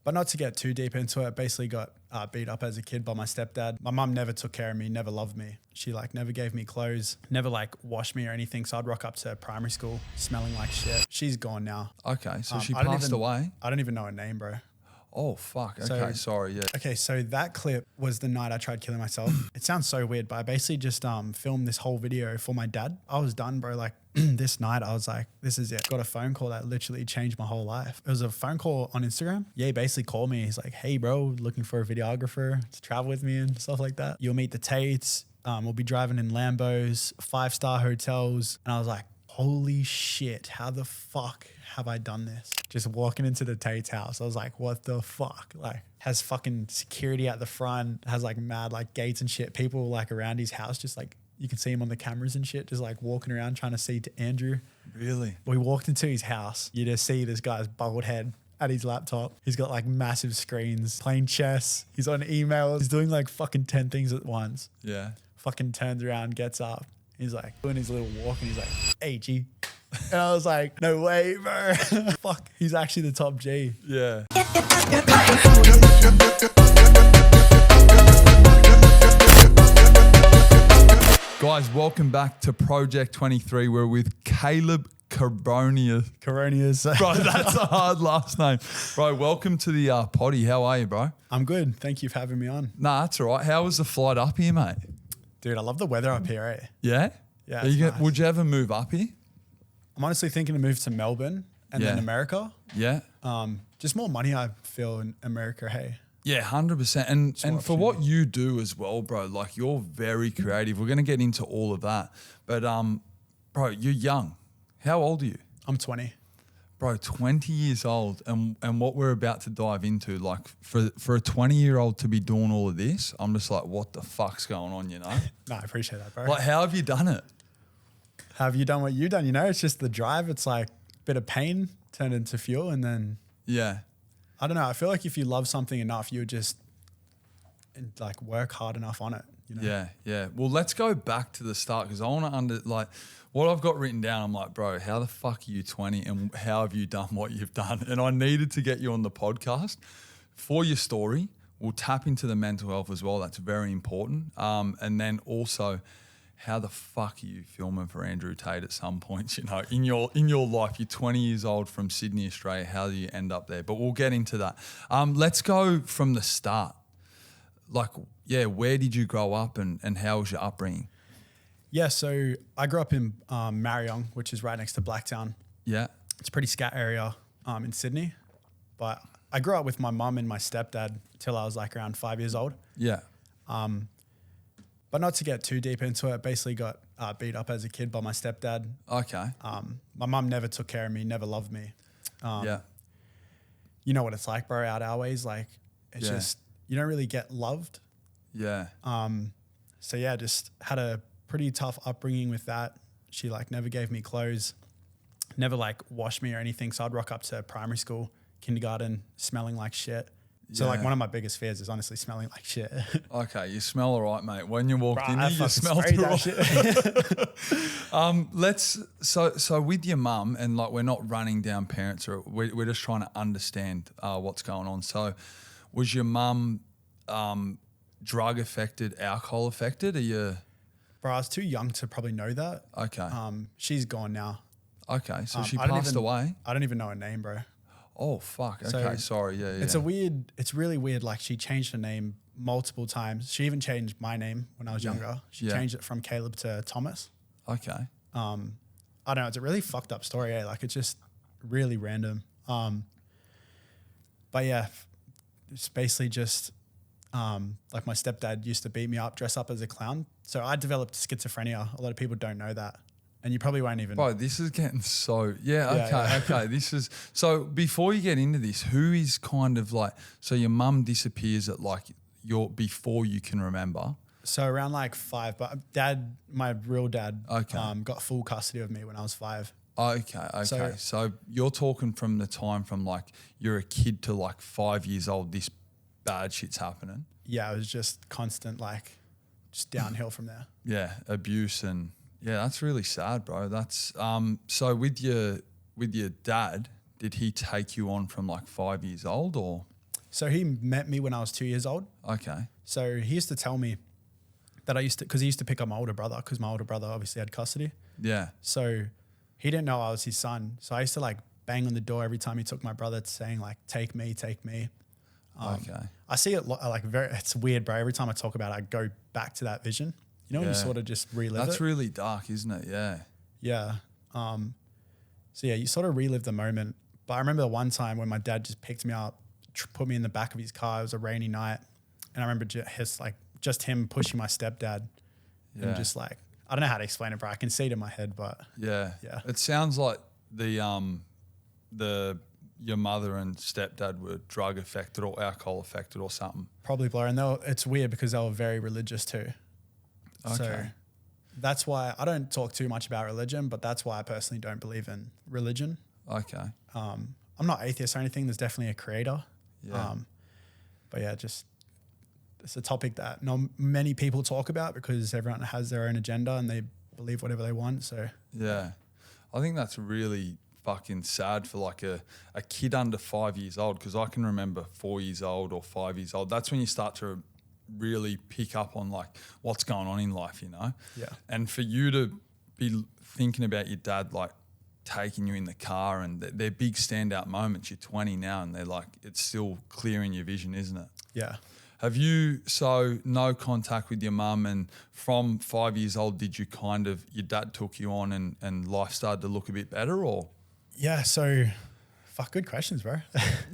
But not to get too deep into it, basically got beat up as a kid by my stepdad. My mum never took care of me, never loved me. She like never gave me clothes, never like washed me or anything. So I'd rock up to primary school smelling like shit. She's gone now. Okay, so she passed away? I don't even know her name, bro. Oh, fuck. Okay, sorry, yeah. Okay, so that clip was the night I tried killing myself. It sounds so weird, but I basically just filmed this whole video for my dad. I was done, bro. Like this night, I was like, this is it. Got a phone call that literally changed my whole life. It was a phone call on Instagram. Yeah, he basically called me. He's like, hey, bro, looking for a videographer to travel with me and stuff like that. You'll meet the TATE'S. We'll be driving in Lambos, 5-star hotels. And I was like, holy shit, how the fuck have I done this? Just walking into the TATE'S house, I was like, what the fuck? Like, has fucking security at the front, has like mad like gates and shit. People like around his house, just like, you can see him on the cameras and shit, just like walking around trying to see to Andrew. Really? We walked into his house. You just see this guy's bald head at his laptop. He's got like massive screens, playing chess. He's on emails. He's doing like fucking 10 things at once. Yeah. Fucking turns around, gets up. He's like doing his little walk and he's like, hey, G. And I was like, no way, bro. Fuck, he's actually the top G. Yeah. Guys, welcome back to Project 23. We're with Caleb Coroneos. Bro, that's a hard last name. Bro, welcome to the potty. How are you, bro? I'm good. Thank you for having me on. Nah, that's all right. How was the flight up here, mate? Dude, I love the weather up here, eh? Yeah? Yeah, it's nice. Would you ever move up here? I'm honestly thinking to move to Melbourne and then America. Yeah. Just more money, I feel, in America, hey? Yeah, 100%. And for what you do as well, bro, like you're very creative. We're going to get into all of that. But, bro, you're young. How old are you? I'm 20. Bro, 20 years old. And what we're about to dive into, like for a 20-year-old to be doing all of this, I'm just like, what the fuck's going on, you know? No, I appreciate that, bro. Like, how have you done it? How have you done what you've done? You know, it's just the drive. It's like a bit of pain turned into fuel and then... Yeah. I don't know. I feel like if you love something enough, you would just like work hard enough on it. You know? Yeah, yeah. Well, let's go back to the start because I want to what I've got written down. I'm like, bro, how the fuck are you 20 and how have you done what you've done? And I needed to get you on the podcast for your story. We'll tap into the mental health as well. That's very important. And then also, how the fuck are you filming for Andrew Tate at some point, you know, in your life? You're 20 years old from Sydney, Australia. How do you end up there? But we'll get into that. Let's go from the start. Like, yeah, where did you grow up and how was your upbringing? Yeah, so I grew up in Marryong, which is right next to Blacktown. Yeah. It's a pretty scat area in Sydney. But I grew up with my mum and my stepdad till I was like around 5 years old. Yeah. But not to get too deep into it, basically got beat up as a kid by my stepdad. Okay. My mum never took care of me, never loved me. Yeah. You know what it's like, bro, out our ways. Like, it's just, you don't really get loved. Yeah. So yeah, just had a pretty tough upbringing with that. She like never gave me clothes, never like washed me or anything. So I'd rock up to primary school, kindergarten, smelling like shit. So like one of my biggest fears is honestly smelling like shit. Okay, you smell all right, mate. When you walked in, I you smelled all right. So with your mum, and like we're not running down parents, or we're just trying to understand what's going on. So was your mum drug affected, alcohol affected? Are you? Bro, I was too young to probably know that. Okay. She's gone now. Okay, so she passed away? I don't even know her name, bro. Oh, fuck. Okay, sorry. Yeah. It's really weird. Like she changed her name multiple times. She even changed my name when I was younger. She changed it from Caleb to Thomas. Okay. I don't know. It's a really fucked up story. Eh? Like it's just really random. But yeah, it's basically just like my stepdad used to beat me up, dress up as a clown. So I developed schizophrenia. A lot of people don't know that. And you probably won't even... Bro, this is getting so... Okay. This is... So before you get into this, who is kind of like... So your mum disappears at like before you can remember. So around like 5, but my real dad got full custody of me when I was 5. Okay. So you're talking from the time from like you're a kid to like 5 years old, this bad shit's happening. Yeah, it was just constant like just downhill from there. Yeah, abuse and... Yeah, that's really sad, bro. That's so with your dad, did he take you on from like 5 years old or? So he met me when I was 2 years old. Okay. So he used to tell me that because he used to pick up my older brother, because my older brother obviously had custody. Yeah. So he didn't know I was his son. So I used to like bang on the door every time he took my brother, saying like, take me, take me. Okay. I see it like it's weird, bro. Every time I talk about it, I go back to that vision. You know, when you sort of just relive it. That's really dark, isn't it? Yeah. Yeah. So yeah, you sort of relive the moment. But I remember the one time when my dad just picked me up, put me in the back of his car. It was a rainy night. And I remember just him pushing my stepdad and just like, I don't know how to explain it, bro. I can see it in my head, but yeah. It sounds like your mother and stepdad were drug affected or alcohol affected or something. Probably, bro. And it's weird because they were very religious too. Okay. So that's why I don't talk too much about religion, but that's why I personally don't believe in religion. Okay. I'm not atheist or anything. There's definitely a creator. Yeah. But yeah, it's a topic that not many people talk about because everyone has their own agenda and they believe whatever they want. So yeah, I think that's really fucking sad for like a kid under 5 years old, because I can remember 4 years old or 5 years old. That's when you start to really pick up on like what's going on in life, you know? Yeah. And for you to be thinking about your dad like taking you in the car, and they're big standout moments. You're 20 now and they're like, it's still clear in your vision, isn't it? Yeah. Have you, so no contact with your mum, and from 5 years old, did you your dad took you on and life started to look a bit better, or? Yeah. So good questions, bro.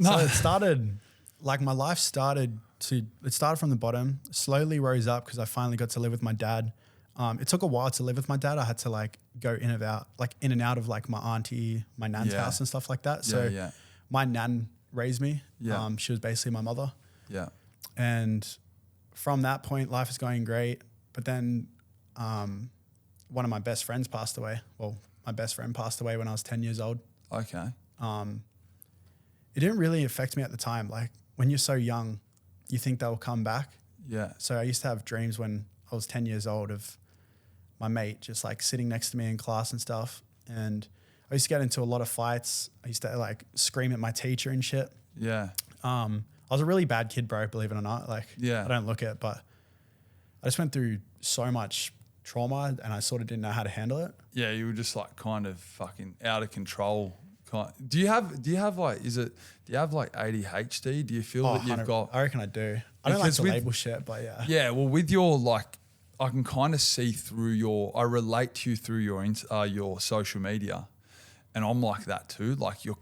So it started, like my life started from the bottom, slowly rose up because I finally got to live with my dad. It took a while to live with my dad. I had to like go in and out of like my auntie, my nan's house and stuff like that. So my nan raised me. Yeah. She was basically my mother. Yeah. And from that point, life is going great. But then one of my best friends passed away. Well, my best friend passed away when I was 10 years old. Okay. It didn't really affect me at the time. Like when you're so young, you think they'll come back. Yeah. So I used to have dreams when I was 10 years old of my mate just like sitting next to me in class and stuff. And I used to get into a lot of fights. I used to like scream at my teacher and shit. Yeah. I was a really bad kid, bro, believe it or not. Like, I don't look it, but I just went through so much trauma and I sort of didn't know how to handle it. Yeah, you were just like kind of fucking out of control. Do you have like ADHD? Do you feel that you've got? I reckon I do. I don't like to label shit, but yeah. Yeah, well, with your like, I can kind of see through I relate to you through your social media, and I'm like that too. Like you're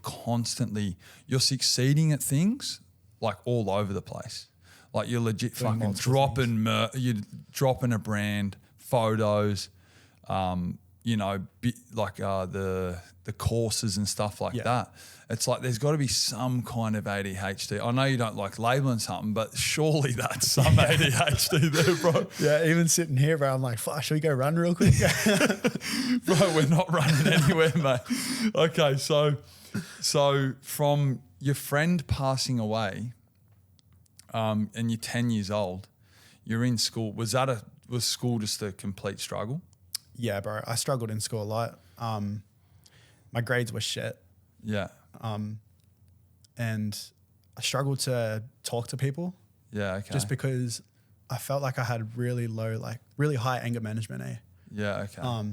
you're succeeding at things like all over the place. Like you're legit fucking dropping a brand, photos, the courses and stuff like that. It's like there's got to be some kind of ADHD. I know you don't like labeling something, but surely that's some ADHD there, bro. Yeah, even sitting here, bro, I'm like, fuck, should we go run real quick? Bro, we're not running anywhere, mate. Okay, so from your friend passing away, and you're 10 years old, you're in school. Was school just a complete struggle? Yeah, bro. I struggled in school a lot. My grades were shit. Yeah. And I struggled to talk to people. Yeah, okay. Just because I felt like I had really high anger management, Yeah, okay.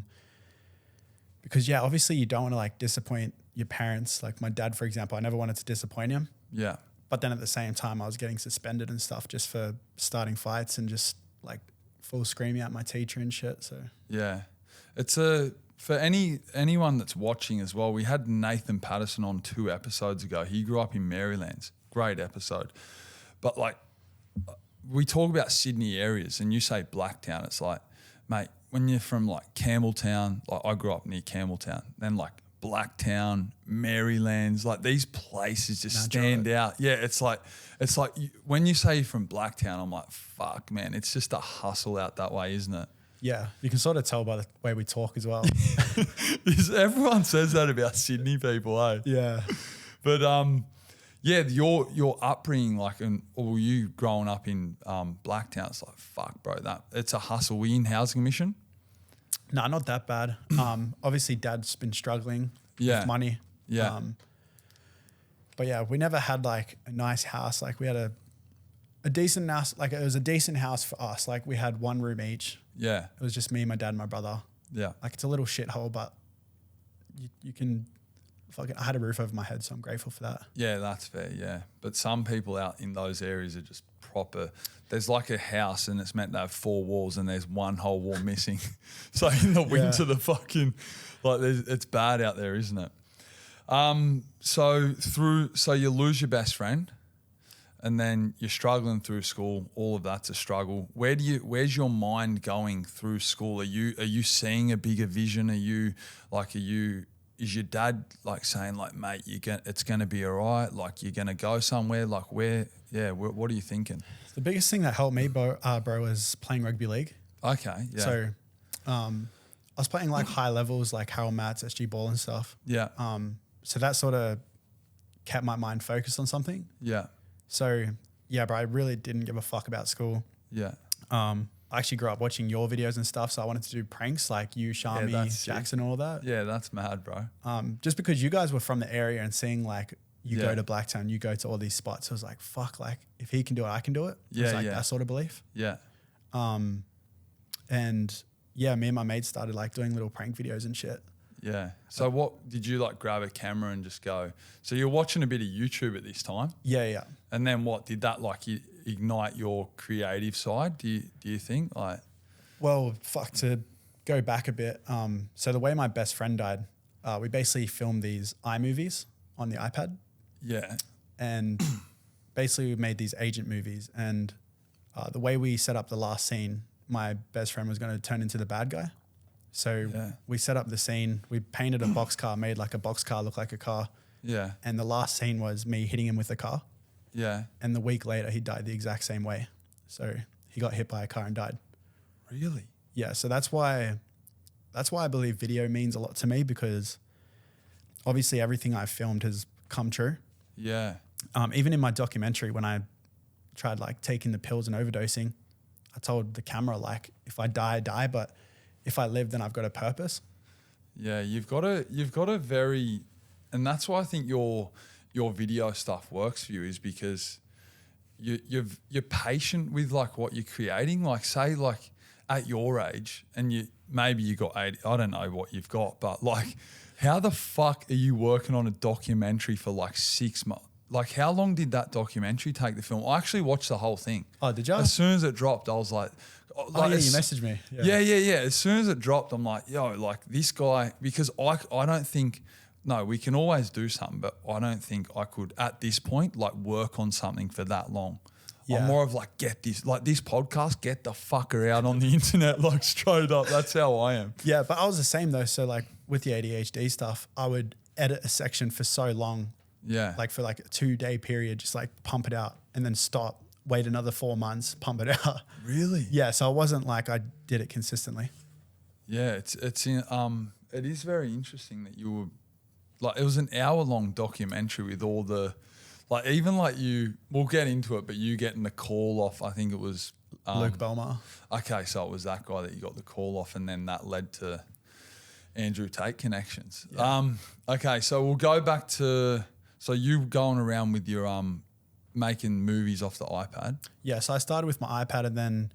Because obviously you don't want to like disappoint your parents. Like my dad, for example, I never wanted to disappoint him. Yeah. But then at the same time, I was getting suspended and stuff just for starting fights and just like full screaming at my teacher and shit. So yeah, it's for anyone that's watching as well. We had Nathan Patterson on 2 episodes ago. He grew up in Maryland. Great episode. But like we talk about Sydney areas, and you say Blacktown. It's like, mate, when you're from like Campbelltown, like I grew up near Campbelltown, then like Blacktown, Marylands, like these places just stand out. Yeah, it's like when you say you're from Blacktown, I'm like, fuck, man, it's just a hustle out that way, isn't it? Yeah, you can sort of tell by the way we talk as well. Everyone says that about Sydney people, eh? Yeah. But your upbringing, like, or you growing up in Blacktown, it's like, fuck, bro, it's a hustle. Were you in housing mission? No, not that bad. Obviously, Dad's been struggling with money. Yeah. But yeah, we never had like a nice house. Like we had a decent house. Like it was a decent house for us. Like we had one room each. Yeah. It was just me, my dad, and my brother. Yeah. Like it's a little shithole, but you can fucking, I had a roof over my head, so I'm grateful for that. Yeah, that's fair, yeah. But some people out in those areas are just proper. There's like a house and it's meant to have 4 walls and there's one whole wall missing. So in the winter, the fucking, like it's bad out there, isn't it? So you lose your best friend and then you're struggling through school. All of that's a struggle. Where's your mind going through school? Are you seeing a bigger vision? Is your dad like saying like, mate, it's going to be all right? Like you're going to go somewhere? Like what are you thinking? The biggest thing that helped me, bro, was playing rugby league. Okay, yeah. So I was playing like high levels, like Harold Mats, SG Ball and stuff. Yeah. So that sort of kept my mind focused on something. Yeah. So yeah, bro, I really didn't give a fuck about school. Yeah. I actually grew up watching your videos and stuff, so I wanted to do pranks like you, Shami, Jackson, all that. Yeah, that's mad, bro. Just because you guys were from the area and seeing like you go to Blacktown, you go to all these spots, I was like, fuck, like if he can do it, I can do it. Yeah, it was like that sort of belief. Yeah. And yeah, me and my mates started like doing little prank videos and shit. Yeah. So what did you like grab a camera and just go? So you're watching a bit of YouTube at this time. Yeah, yeah. And then what did that like ignite your creative side? Do you think like? Well, fuck, to go back a bit. So the way my best friend died, we basically filmed these iMovies on the iPad. Yeah. And basically we made these agent movies. And the way we set up the last scene, my best friend was going to turn into the bad guy. So we set up the scene, we painted a boxcar, made like a boxcar look like a car. Yeah. And the last scene was me hitting him with a car. Yeah. And the week later, he died the exact same way. So he got hit by a car and died. Really? Yeah. So that's why I believe video means a lot to me, because obviously everything I've filmed has come true. Yeah. Even in my documentary, when I tried like taking the pills and overdosing, I told the camera, like, if I die, I die. But if I live, then I've got a purpose. Yeah. You've got a very, and that's why I think your video stuff works for you, is because you're patient with like what you're creating. Like say like at your age, and maybe you got 80, I don't know what you've got, but like how the fuck are you working on a documentary for like 6 months? Like how long did that documentary take to film? I actually watched the whole thing. Oh, did you? As soon as it dropped, I was like, oh yeah, you messaged me. Yeah. As soon as it dropped, I'm like, yo, like this guy, because I don't think, no, we can always do something, but I don't think I could at this point like work on something for that long. Yeah. I'm more of like, get this podcast, get the fucker out on the internet, like straight up. That's how I am. Yeah, but I was the same though. So like with the ADHD stuff, I would edit a section for so long. Yeah. Like for like a 2-day period, just like pump it out and then stop, wait another 4 months, pump it out. Really? Yeah. So it wasn't like I did it consistently. Yeah. It is very interesting that you were like, it was an hour-long documentary with all the, like even like we'll get into it, but you getting the call off, I think it was Luke Belmar. Okay, so it was that guy that you got the call off, and then that led to Andrew Tate connections. Yeah. Okay, so we'll go back to, so you going around with your making movies off the iPad. Yeah, so I started with my iPad, and then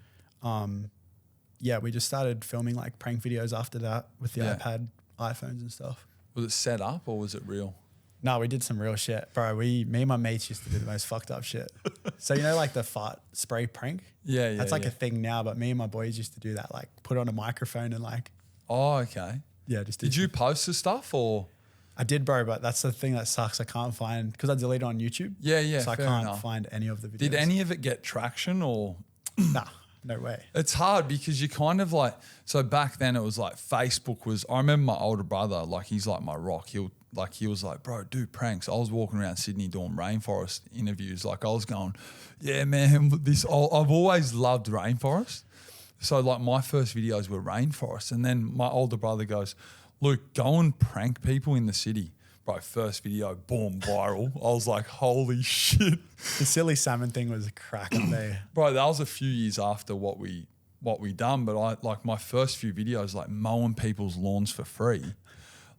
we just started filming like prank videos after that with the iPad, iPhones and stuff. Was it set up or was it real? No, we did some real shit. Bro, me and my mates used to do the most fucked up shit. So you know like the fart spray prank? Yeah. That's like a thing now, but me and my boys used to do that, like put on a microphone and like. Oh, okay. Yeah, just did you post the stuff or? I did, bro, but that's the thing that sucks. I can't find, because I deleted it on YouTube. Yeah. So I can't find any of the videos. Did any of it get traction or? Nah. No way. It's hard because you kind of like, so back then it was like Facebook was, I remember my older brother, like he's like my rock. He was like, bro, do pranks. I was walking around Sydney doing rainforest interviews. Like I was going, yeah, man, I've always loved rainforest. So like my first videos were rainforest. And then my older brother goes, Luke, go and prank people in the city. Bro, first video, boom, viral. I was like, holy shit. The silly salmon thing was a crack up there. Bro, that was a few years after what we done, but I like my first few videos, like mowing people's lawns for free.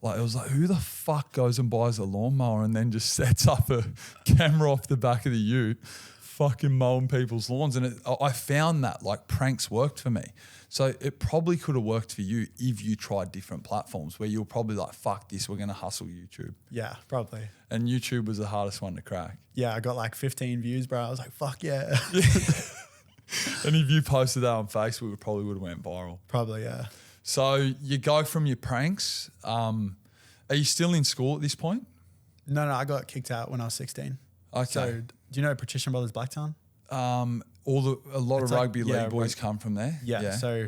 Like, it was like, who the fuck goes and buys a lawnmower and then just sets up a camera off the back of the ute, fucking mowing people's lawns? And I found that like pranks worked for me. So it probably could have worked for you if you tried different platforms where you're probably like, fuck this, we're going to hustle YouTube. Yeah, probably. And YouTube was the hardest one to crack. Yeah, I got like 15 views, bro. I was like, fuck yeah. And if you posted that on Facebook, it probably would have went viral. Probably, yeah. So you go from your pranks. Are you still in school at this point? No, I got kicked out when I was 16. Okay. So do you know Patrician Brothers Blacktown? A lot of rugby league boys come from there. Yeah. So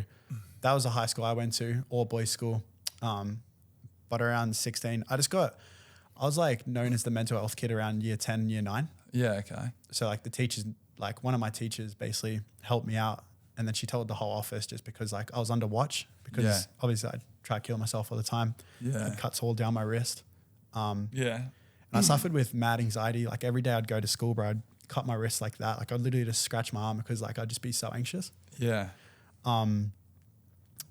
that was a high school I went to, all boys school. But around 16, I was like known as the mental health kid around year 10, year 9. Yeah, okay. So like the teachers, like one of my teachers basically helped me out. And then she told the whole office just because like I was under watch because obviously I try to kill myself all the time. Yeah. It cuts all down my wrist. Yeah. And I suffered with mad anxiety. Like every day I'd go to school, bro, I'd cut my wrist like that. Like I'd literally just scratch my arm because like I'd just be so anxious. Yeah.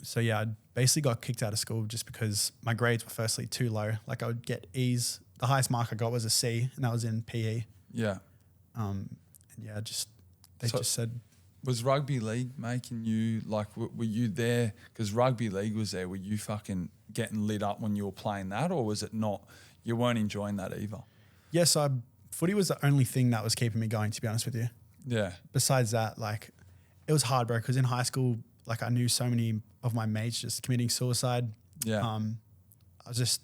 So yeah, I basically got kicked out of school just because my grades were firstly too low. Like I would get E's. The highest mark I got was a C, and that was in PE. Yeah. And yeah, they just said. Was rugby league making you like? Were you there because rugby league was there? Were you fucking getting lit up when you were playing that, or was it not? You weren't enjoying that either. Yeah, so footy was the only thing that was keeping me going, to be honest with you. Yeah. Besides that, like, it was hard, bro, because in high school, like, I knew so many of my mates just committing suicide. Yeah. I was just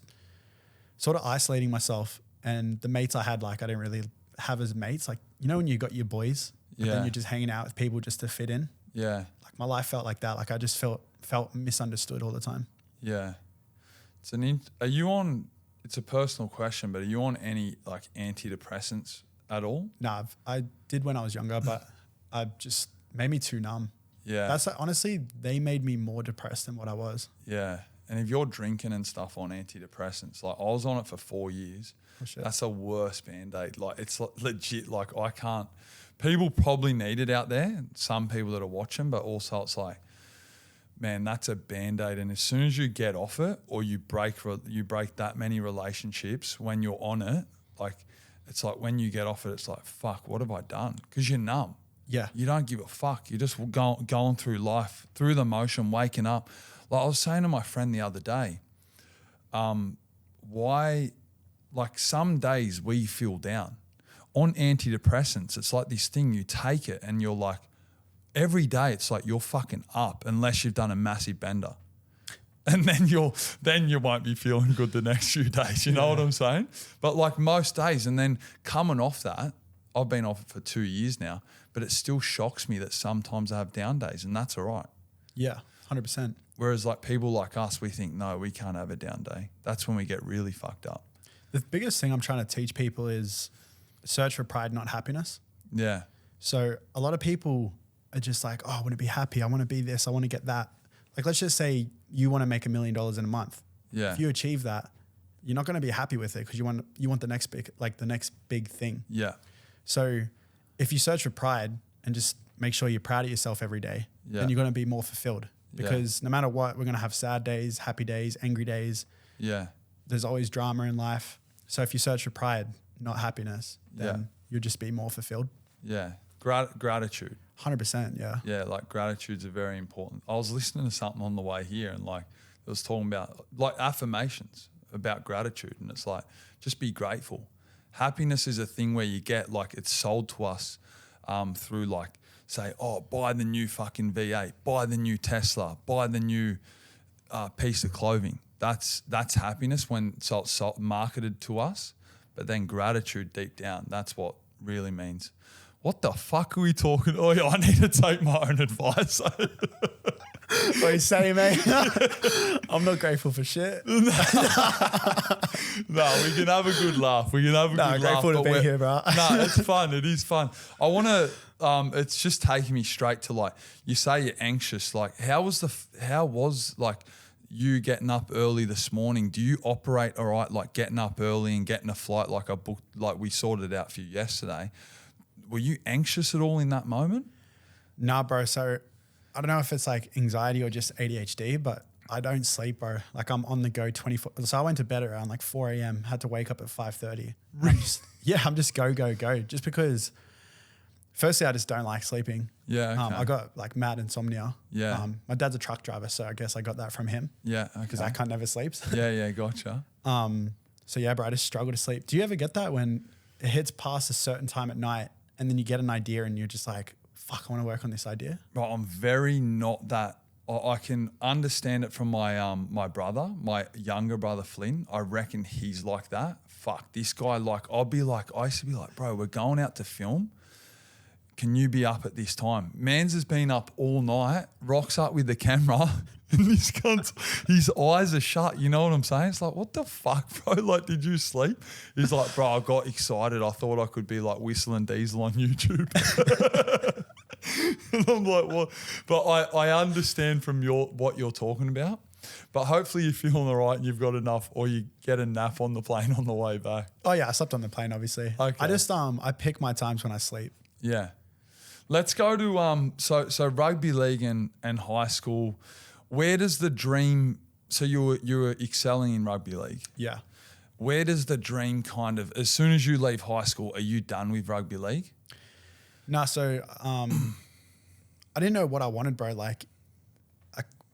sort of isolating myself, and the mates I had, like, I didn't really have as mates. Like, you know when you got your boys, but then you're just hanging out with people just to fit in? Yeah. Like, my life felt like that. Like, I just felt misunderstood all the time. Yeah. Are you on... It's a personal question, but are you on any like antidepressants at all? Nah, I did when I was younger, but I just made me too numb. Yeah. That's honestly, they made me more depressed than what I was. Yeah. And if you're drinking and stuff on antidepressants, like I was on it for 4 years. Oh, shit. That's a worse Band-Aid. Like it's legit. Like I can't, people probably need it out there. Some people that are watching, but also it's like, man, that's a Band-Aid. And as soon as you get off it or you break that many relationships when you're on it, like it's like when you get off it, it's like, fuck, what have I done? Because you're numb. Yeah. You don't give a fuck. You're just going through life, through the motion, waking up. Like I was saying to my friend the other day, why, like some days we feel down. On antidepressants, it's like this thing, you take it and you're like, every day it's like you're fucking up unless you've done a massive bender. And then you won't be feeling good the next few days. You know what I'm saying? But like most days, and then coming off that, I've been off it for 2 years now, but it still shocks me that sometimes I have down days, and that's all right. Yeah, 100%. Whereas like people like us, we think, no, we can't have a down day. That's when we get really fucked up. The biggest thing I'm trying to teach people is search for pride, not happiness. Yeah. So a lot of people are just like, oh, I want to be happy. I want to be this. I want to get that. Like, let's just say you want to make $1 million in a month. Yeah. If you achieve that, you're not going to be happy with it because you want the next big thing. Yeah. So if you search for pride and just make sure you're proud of yourself every day, then you're going to be more fulfilled. Because no matter what, we're going to have sad days, happy days, angry days. Yeah. There's always drama in life. So if you search for pride, not happiness, then you'll just be more fulfilled. Yeah. Gratitude. 100%, yeah. Yeah, like gratitudes are very important. I was listening to something on the way here and like it was talking about like affirmations about gratitude, and it's like just be grateful. Happiness is a thing where you get like it's sold to us through like say, oh, buy the new fucking V8, buy the new Tesla, buy the new piece of clothing. That's happiness when it's marketed to us. But then gratitude deep down, that's what really means. What the fuck are we talking? Oh yeah, I need to take my own advice. What are you saying, mate? I'm not grateful for shit. No, we can have a good laugh. We can have a good laugh. Grateful to be here, bro. No, it's fun. It is fun. I want to, it's just taking me straight to like, you say you're anxious. Like how was like you getting up early this morning? Do you operate all right, like getting up early and getting a flight like I booked, like we sorted out for you yesterday? Were you anxious at all in that moment? Nah, bro. So I don't know if it's like anxiety or just ADHD, but I don't sleep, bro. Like I'm on the go 24. So I went to bed around like 4 a.m. Had to wake up at 5:30. I'm just go. Just because firstly, I just don't like sleeping. Yeah. Okay. I got like mad insomnia. Yeah. My dad's a truck driver, so I guess I got that from him. Yeah. Okay. Because I can't never sleeps. Yeah. Gotcha. So yeah, bro, I just struggle to sleep. Do you ever get that when it hits past a certain time at night and then you get an idea and you're just like, fuck, I want to work on this idea? Right. I'm very not that. I can understand it from my my brother, my younger brother Flynn. I reckon he's like that. Fuck, this guy, like, I used to be like, bro, we're going out to film. Can you be up at this time? Mans has been up all night, rocks up with the camera, and this cunt, his eyes are shut. You know what I'm saying? It's like, what the fuck, bro? Like, did you sleep? He's like, bro, I got excited. I thought I could be like whistling Diesel on YouTube. And I'm like, what? But I understand from what you're talking about. But hopefully you're feeling all right and you've got enough, or you get a nap on the plane on the way back. Oh yeah, I slept on the plane, obviously. Okay. I just I pick my times when I sleep. Yeah. Let's go to so rugby league and high school. Where does the dream? So you were excelling in rugby league. Yeah. Where does the dream kind of, as soon as you leave high school, are you done with rugby league? No, so I didn't know what I wanted, bro. Like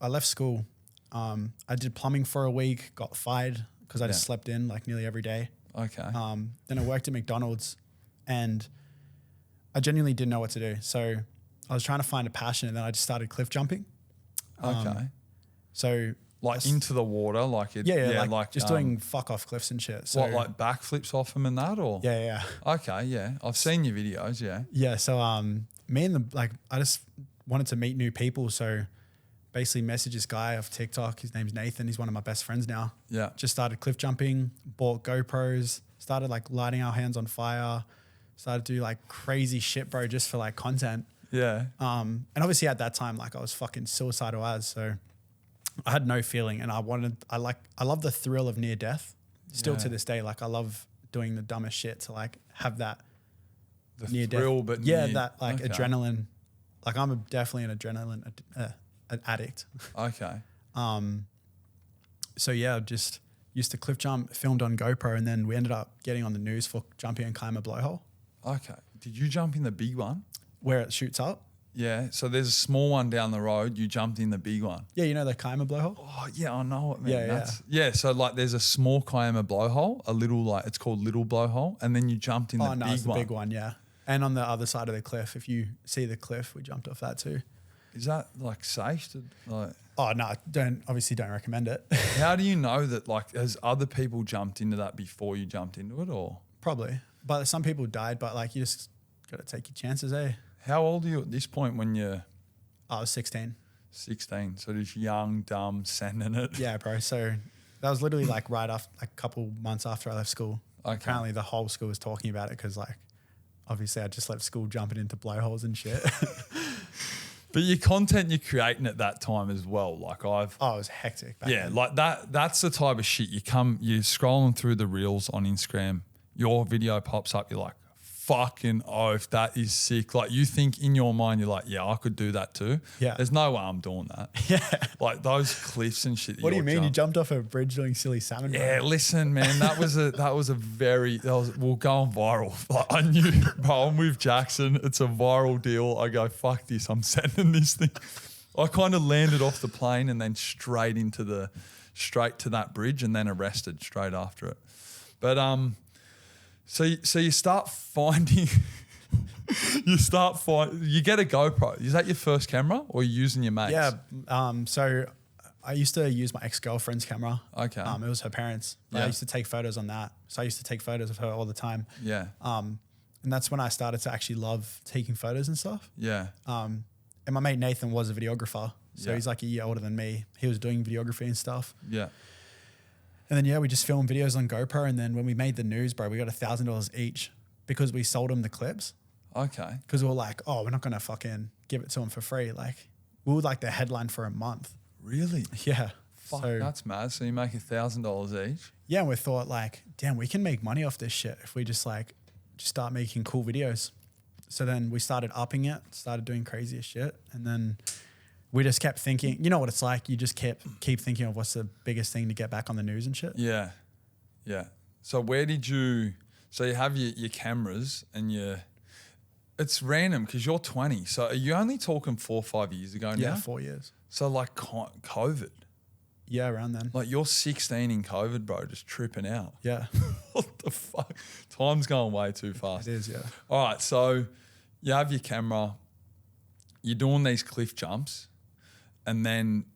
I left school. I did plumbing for a week, got fired because I just slept in like nearly every day. Okay. Then I worked at McDonald's and I genuinely didn't know what to do. So I was trying to find a passion and then I just started cliff jumping. Okay. So like into the water, like it. Yeah, like just doing fuck off cliffs and shit. So what, like backflips off them and that, or? Yeah. Okay, yeah. I've seen your videos, yeah. Yeah, so me and I just wanted to meet new people. So basically messaged this guy off TikTok. His name's Nathan. He's one of my best friends now. Yeah. Just started cliff jumping, bought GoPros, started like lighting our hands on fire, started to do like crazy shit, bro, just for like content. Yeah. And obviously at that time, like I was fucking suicidal as, so I had no feeling and I love the thrill of near death still to this day. Like I love doing the dumbest shit to like have that The near thrill, death. but yeah, near, that like okay. adrenaline. Like I'm definitely an adrenaline an addict. Okay. So yeah, just used to cliff jump, filmed on GoPro, and then we ended up getting on the news for jumping and climb a blowhole. Okay. Did you jump in the big one? Where it shoots up? Yeah. So there's a small one down the road. You jumped in the big one. Yeah, you know the climber blowhole? Oh, yeah, I know it, man. Yeah, yeah. So like there's a small climber blowhole, a little like, it's called little blowhole, and then you jumped in the big one. Oh, no, it's the big one, yeah. And on the other side of the cliff, if you see the cliff, we jumped off that too. Is that like safe to like? Oh no, obviously don't recommend it. How do you know that, like, has other people jumped into that before you jumped into it, or? Probably, but some people died. But like you just got to take your chances, eh? How old are you at this point when you're? I was 16. 16, so just young, dumb, sending it. Yeah, bro. So that was literally like right after, like a couple months after I left school. Okay. Apparently the whole school was talking about it because like obviously I just left school jumping into blowholes and shit. But your content you're creating at that time as well, like it was hectic. Back then. like that's the type of shit you're scrolling through the reels on Instagram, your video pops up, you're like, fucking oath, that is sick. Like you think in your mind, you're like, yeah, I could do that too. Yeah. There's no way I'm doing that. Yeah. Like those cliffs and shit. What do you mean? You jumped off a bridge doing silly salmon? Yeah, bro? listen, man, we're going viral. Like I knew, bro, I'm with Jackson. It's a viral deal. I go, fuck this. I'm sending this thing. I kind of landed off the plane and then straight to that bridge and then arrested straight after it. But so you start finding, you get a GoPro. Is that your first camera or are you using your mate's? Yeah. So I used to use my ex-girlfriend's camera. Okay. It was her parents. Yeah. I used to take photos on that. So I used to take photos of her all the time. Yeah. And that's when I started to actually love taking photos and stuff. Yeah. And my mate Nathan was a videographer. So Yeah. he's like a year older than me. He was doing videography and stuff. Yeah. And then, we just filmed videos on GoPro. And then when we made the news, bro, we got $1,000 each because we sold them the clips. Okay. Because we were like, oh, we're not going to fucking give it to them for free. Like, we were like the headline for a month. Really? Yeah. Fuck, so, that's mad. So you make $1,000 each? Yeah, and we thought like, damn, we can make money off this shit if we just start making cool videos. So then we started upping it, started doing craziest shit. And then we just kept thinking, you know what it's like? You just keep thinking of what's the biggest thing to get back on the news and shit. Yeah. Yeah. So where did you, so you have your cameras and it's random because you're 20. So are you only talking 4 or 5 years ago now? Yeah, 4 years. So like COVID. Yeah, around then. Like you're 16 in COVID, bro, just tripping out. Yeah. What the fuck? Time's going way too fast. It is, yeah. All right, so you have your camera, you're doing these cliff jumps, and then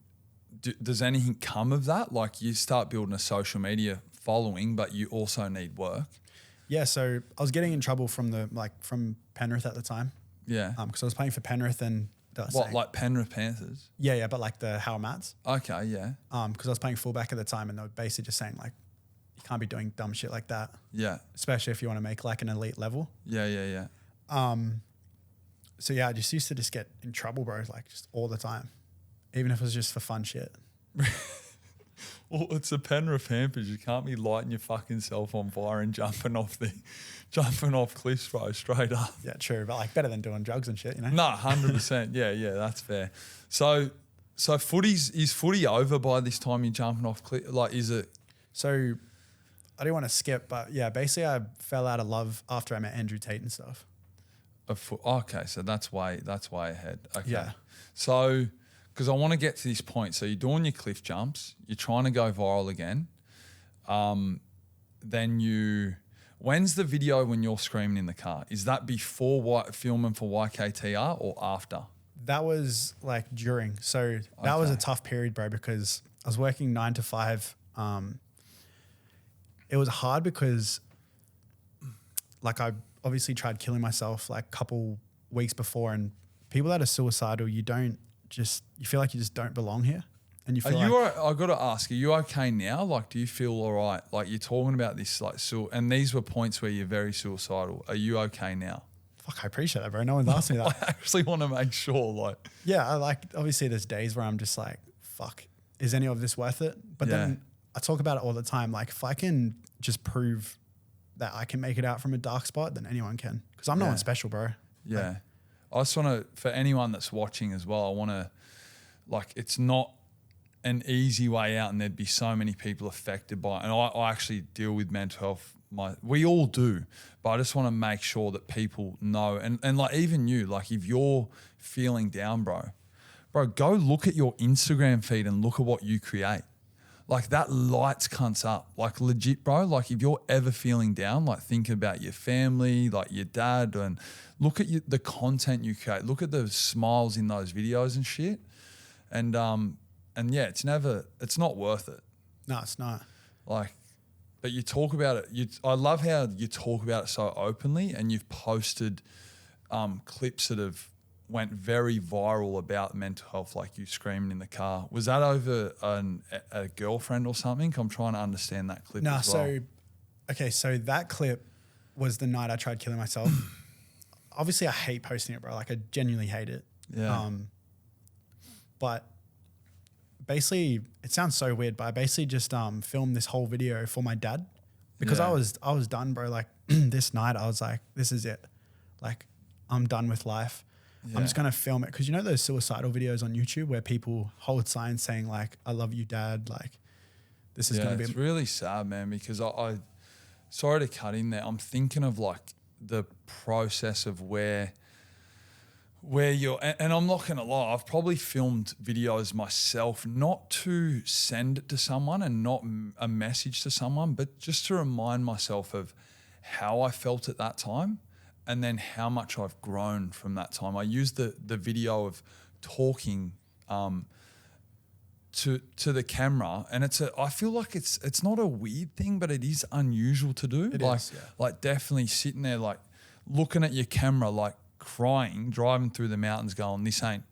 does anything come of that? Like you start building a social media following, but you also need work. Yeah, so I was getting in trouble from Penrith at the time. Yeah. Because I was playing for Penrith and like Penrith Panthers? Yeah, but like the Howard Mats. Okay, yeah. Because I was playing fullback at the time, and they were basically just saying like, you can't be doing dumb shit like that. Yeah. Especially if you want to make like an elite level. Yeah. So yeah, I just used to just get in trouble, bro, like just all the time, even if it was just for fun shit. Well, it's the Penrith Panthers. You can't be lighting your fucking self on fire and jumping off cliffs, bro, straight up. Yeah, true, but like better than doing drugs and shit, you know? No, 100%. Yeah, that's fair. So is footy over by this time you're jumping off cliff? Like, is it? So I don't want to skip, but yeah, basically I fell out of love after I met Andrew Tate and stuff. Okay, so that's way ahead. Okay. Yeah. So, because I want to get to this point. So you're doing your cliff jumps. You're trying to go viral again. Then when's the video when you're screaming in the car? Is that before filming for YKTR or after? That was like during. So that was a tough period, bro, because I was working 9 to 5. It was hard because like I obviously tried killing myself like a couple weeks before, and people that are suicidal, you feel like you just don't belong here. And you feel I got to ask, are you okay now? Like, do you feel all right? Like you're talking about this, like, and these were points where you're very suicidal. Are you okay now? Fuck, I appreciate that, bro. No one's asked me that. I actually want to make sure, like. Yeah, obviously there's days where I'm just like, fuck, is any of this worth it? But then I talk about it all the time. Like if I can just prove that I can make it out from a dark spot, then anyone can. Because I'm no one special, bro. Yeah. I just want to, for anyone that's watching as well, I want to, like, it's not an easy way out, and there'd be so many people affected by it. And I actually deal with mental health. We all do, but I just want to make sure that people know. And like even you, like if you're feeling down, bro, go look at your Instagram feed and look at what you create. Like that lights cunts up, like legit, bro. Like if you're ever feeling down, like think about your family, like your dad, and look at the content you create. Look at the smiles in those videos and shit. And yeah, it's not worth it. No, it's not. Like, but you talk about it. I love how you talk about it so openly, and you've posted clips that have went very viral about mental health, like you screaming in the car. Was that over a girlfriend or something? I'm trying to understand that clip as well. So that clip was the night I tried killing myself. Obviously, I hate posting it, bro. Like, I genuinely hate it. Yeah. But basically, it sounds so weird, but I basically just filmed this whole video for my dad because I was done, bro. Like, this night, I was like, this is it. Like, I'm done with life. I'm just going to film it. Because you know those suicidal videos on YouTube where people hold signs saying like, I love you, dad. Like, this is going to be... It's really sad, man, because I sorry to cut in there. I'm thinking of like the process of where you're... And I'm not going to lie, I've probably filmed videos myself, not to send it to someone and not a message to someone, but just to remind myself of how I felt at that time. And then how much I've grown from that time. I used the video of talking to the camera, and I feel like it's not a weird thing, but it is unusual to do. Like definitely sitting there, like looking at your camera, like crying, driving through the mountains, going, this ain't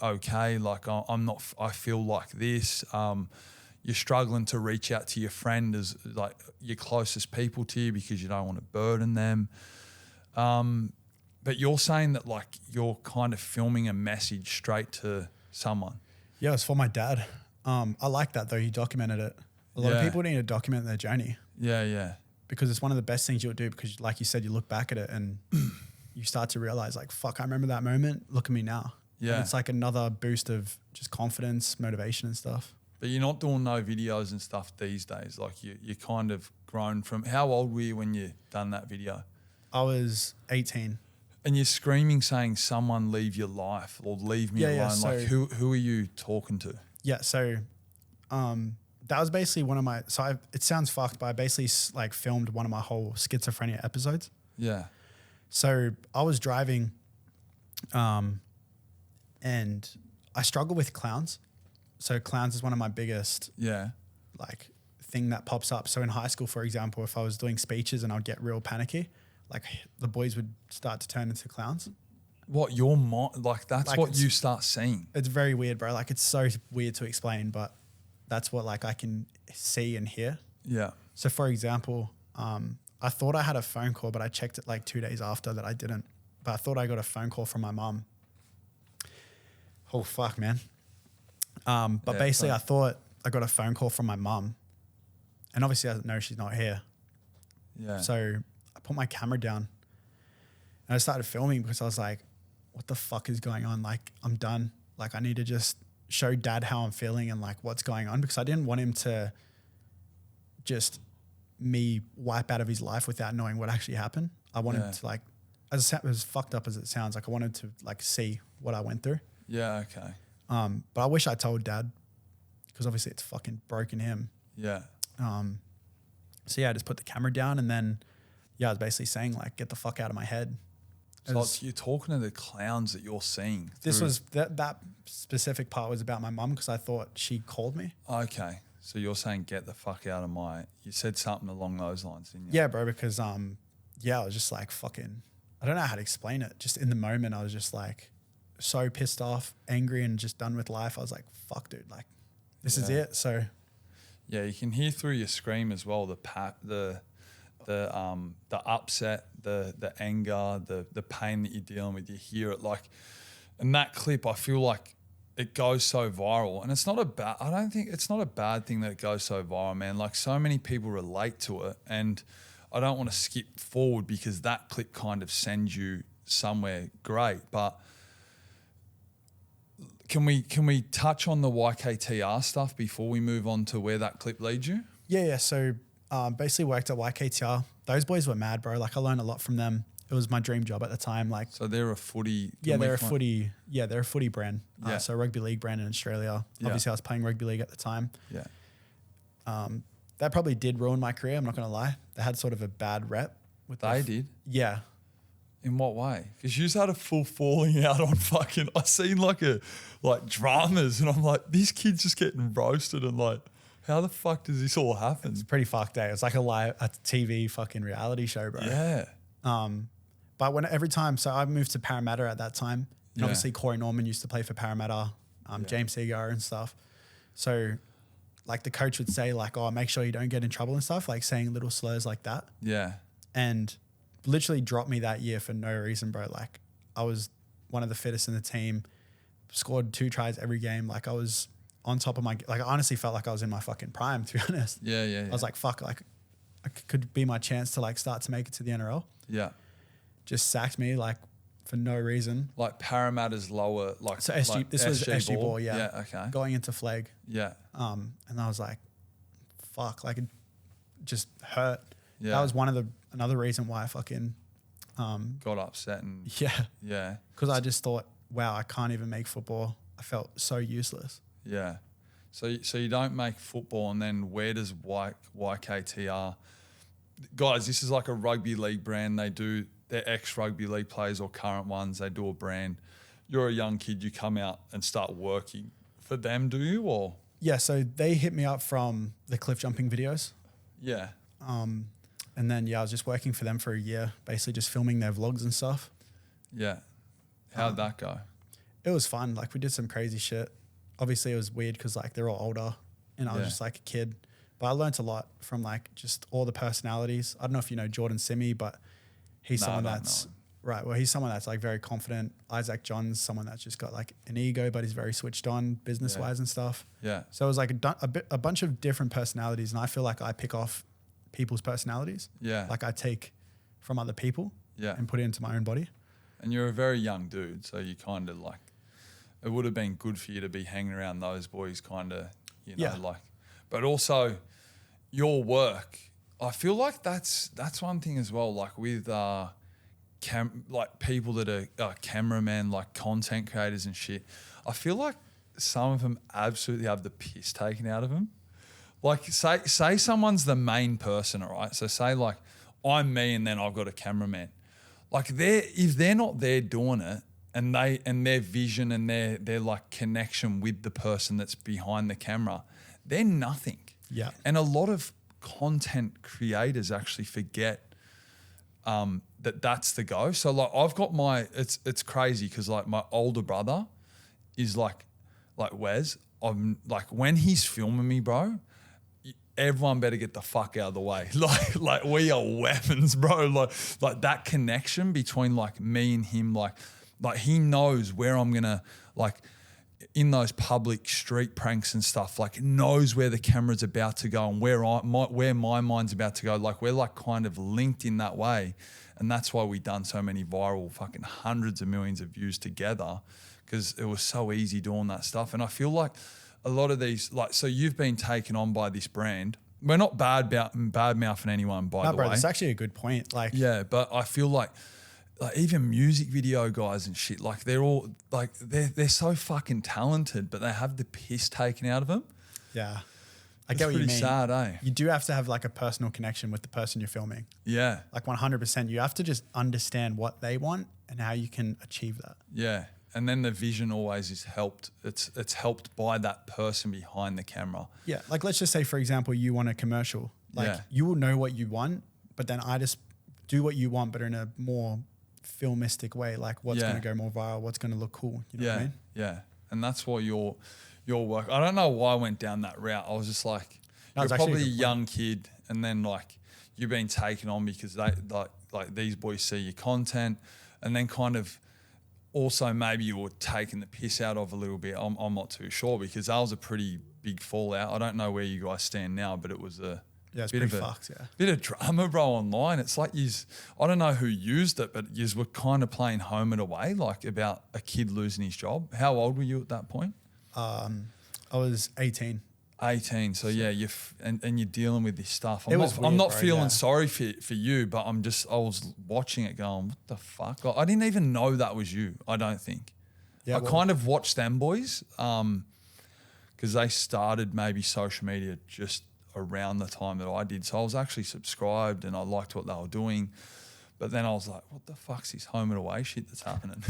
okay. Like I'm not. I feel like this. You're struggling to reach out to your friend as like your closest people to you because you don't want to burden them. But you're saying that like you're kind of filming a message straight to someone. Yeah, it's for my dad. I like that though. He documented it. A lot of people need to document their journey. Yeah. Because it's one of the best things you'll do because like you said, you look back at it and you start to realize like, fuck, I remember that moment. Look at me now. Yeah. And it's like another boost of just confidence, motivation and stuff. But you're not doing no videos and stuff these days. Like you kind of grown from, how old were you when you done that video? I was 18. And you're screaming saying someone leave your life or leave me alone. Yeah, so, like who are you talking to? Yeah. So that was basically one of my, it sounds fucked, but I basically like filmed one of my whole schizophrenia episodes. Yeah. So I was driving and I struggle with clowns. So clowns is one of my biggest like thing that pops up. So in high school, for example, if I was doing speeches and I'd get real panicky, like the boys would start to turn into clowns. What your mind, like that's like what you start seeing. It's very weird, bro. Like it's so weird to explain, but that's what like I can see and hear. Yeah. So for example, I thought I had a phone call, but I checked it like 2 days after that I didn't. But I thought I got a phone call from my mum. Oh fuck, man. But basically I thought I got a phone call from my mum, and obviously I know she's not here. Yeah. So I put my camera down and I started filming because I was like, what the fuck is going on? Like, I'm done. Like, I need to just show dad how I'm feeling and like what's going on, because I didn't want him to just me wipe out of his life without knowing what actually happened. I wanted to like, as fucked up as it sounds, like I wanted to like see what I went through. Yeah. Okay. But I wish I told dad, because obviously it's fucking broken him. Yeah. So yeah, I just put the camera down, and then I was basically saying like, get the fuck out of my head. So you're talking to the clowns that you're seeing. This was that specific part was about my mum, because I thought she called me. Okay. So you're saying get the fuck out of my, you said something along those lines, didn't you? Yeah, bro, because I was just like fucking, I don't know how to explain it. Just in the moment, I was just like so pissed off, angry, and just done with life. I was like, fuck, dude, like this is it. So yeah, you can hear through your scream as well, the upset, the anger, the pain that you're dealing with. You hear it like, and that clip, I feel like it goes so viral, and it's not I don't think it's not a bad thing that it goes so viral, man. Like so many people relate to it, and I don't want to skip forward because that clip kind of sends you somewhere great. But can we touch on the YKTR stuff before we move on to where that clip leads you? Yeah. So basically worked at YKTR. Those boys were mad, bro. Like I learned a lot from them. It was my dream job at the time. Like, so they're a footy. They're a footy. Yeah, they're a footy brand. So a rugby league brand in Australia. Yeah. Obviously, I was playing rugby league at the time. Yeah. That probably did ruin my career. I'm not gonna lie. They had sort of a bad rep. They did. Yeah. In what way? Because you just had a full falling out on fucking. I seen like dramas, and I'm like, this kid's just getting roasted, and like, how the fuck does this all happen? It's pretty fucked, eh? It's like a TV fucking reality show, bro. Yeah. But every time, so I moved to Parramatta at that time, and obviously Corey Norman used to play for Parramatta, James Seagar and stuff. So like the coach would say like, oh, make sure you don't get in trouble and stuff, like saying little slurs like that. Yeah. And literally dropped me that year for no reason, bro. Like I was one of the fittest in the team, scored 2 tries every game. Like I was on top of I honestly felt like I was in my fucking prime, to be honest. Yeah. I was like, fuck, like I could be my chance to like start to make it to the NRL. Yeah. Just sacked me like for no reason. Like Parramatta's lower, like so SG. Like this was SG ball, yeah. Yeah, okay. Going into flag. Yeah. And I was like, fuck, like it just hurt. Yeah. That was another reason why I fucking got upset and yeah. Because I just thought, wow, I can't even make football. I felt so useless. Yeah. So you don't make football, and then where does YKTR? Guys, this is like a rugby league brand. They're ex-rugby league players or current ones. They do a brand. You're a young kid. You come out and start working for them, do you? Or yeah, so they hit me up from the cliff jumping videos. Yeah. And then I was just working for them for a year, basically just filming their vlogs and stuff. Yeah. How'd that go? It was fun. Like we did some crazy shit. Obviously it was weird because like they're all older and I was just like a kid. But I learned a lot from like just all the personalities. I don't know if you know Jordan Simi, but he's someone that's right. Well, he's someone that's like very confident. Isaac John's someone that's just got like an ego, but he's very switched on business wise and stuff. Yeah. So it was like a bunch of different personalities, and I feel like I pick off people's personalities. Yeah. Like I take from other people. Yeah. And put it into my own body. And you're a very young dude, so you kind of like it would have been good for you to be hanging around those boys kind of, you know, Yeah. like, but also your work. I feel like that's one thing as well, like with like people that are cameramen, like content creators and shit. I feel like some of them absolutely have the piss taken out of them. Like say someone's the main person, all right? So say like I'm me and then I've got a cameraman. Like if they're not there doing it and their vision and their like connection with the person that's behind the camera, they're nothing. Yeah. And a lot of content creators actually forget that's the go. So like I've got it's crazy because like my older brother is like Wes. I'm like when he's filming me, bro, everyone better get the fuck out of the way. Like we are weapons, bro. Like that connection between like me and him, like he knows where I'm gonna like in those public street pranks and stuff, like knows where the camera's about to go and where my mind's about to go. Like we're like kind of linked in that way. And that's why we done so many viral fucking hundreds of millions of views together, because it was so easy doing that stuff. And I feel like a lot of these, like, so you've been taken on by this brand. We're not bad mouthing anyone, by the way. That's actually a good point. Like, yeah, but I feel like even music video guys and shit, like they're all like they're so fucking talented, but they have the piss taken out of them. yeah, I get what you mean. Pretty sad, eh? You do have to have like a personal connection with the person you're filming. Yeah, Like 100%. You have to just understand what they want and how you can achieve that. yeah. And then the vision always is helped. It's helped by that person behind the camera. Yeah. Like let's just say, for example, you want a commercial. Like Yeah. you will know what you want, but then I just do what you want, but in a more filmistic way. Like what's Yeah. going to go more viral, what's going to look cool. You know what I mean? Yeah. And that's why your work. I don't know why I went down that route. I was just like, No, you're it's actually probably a a good young kid, and then like you've been taken on because they like these boys see your content, and then kind of also maybe you were taking the piss out of a little bit. I'm not too sure because that was a pretty big fallout. I don't know where you guys stand now, but it was a Yeah, it's bit pretty of fucked, yeah. bit of drama, bro, online. It's like I don't know who used it, but you were kind of playing home and away, like about a kid losing his job. How old were you at that point? I was 18. 18. So yeah, and you're dealing with this stuff. It was I'm not weird, bro, feeling yeah. sorry for you, but I was watching it going, what the fuck? I didn't even know that was you. I don't think. Yeah, I kind of watched them boys because they started maybe social media just around the time that I did. So I was actually subscribed and I liked what they were doing. But then I was like, what the fuck's this home and away shit that's happening?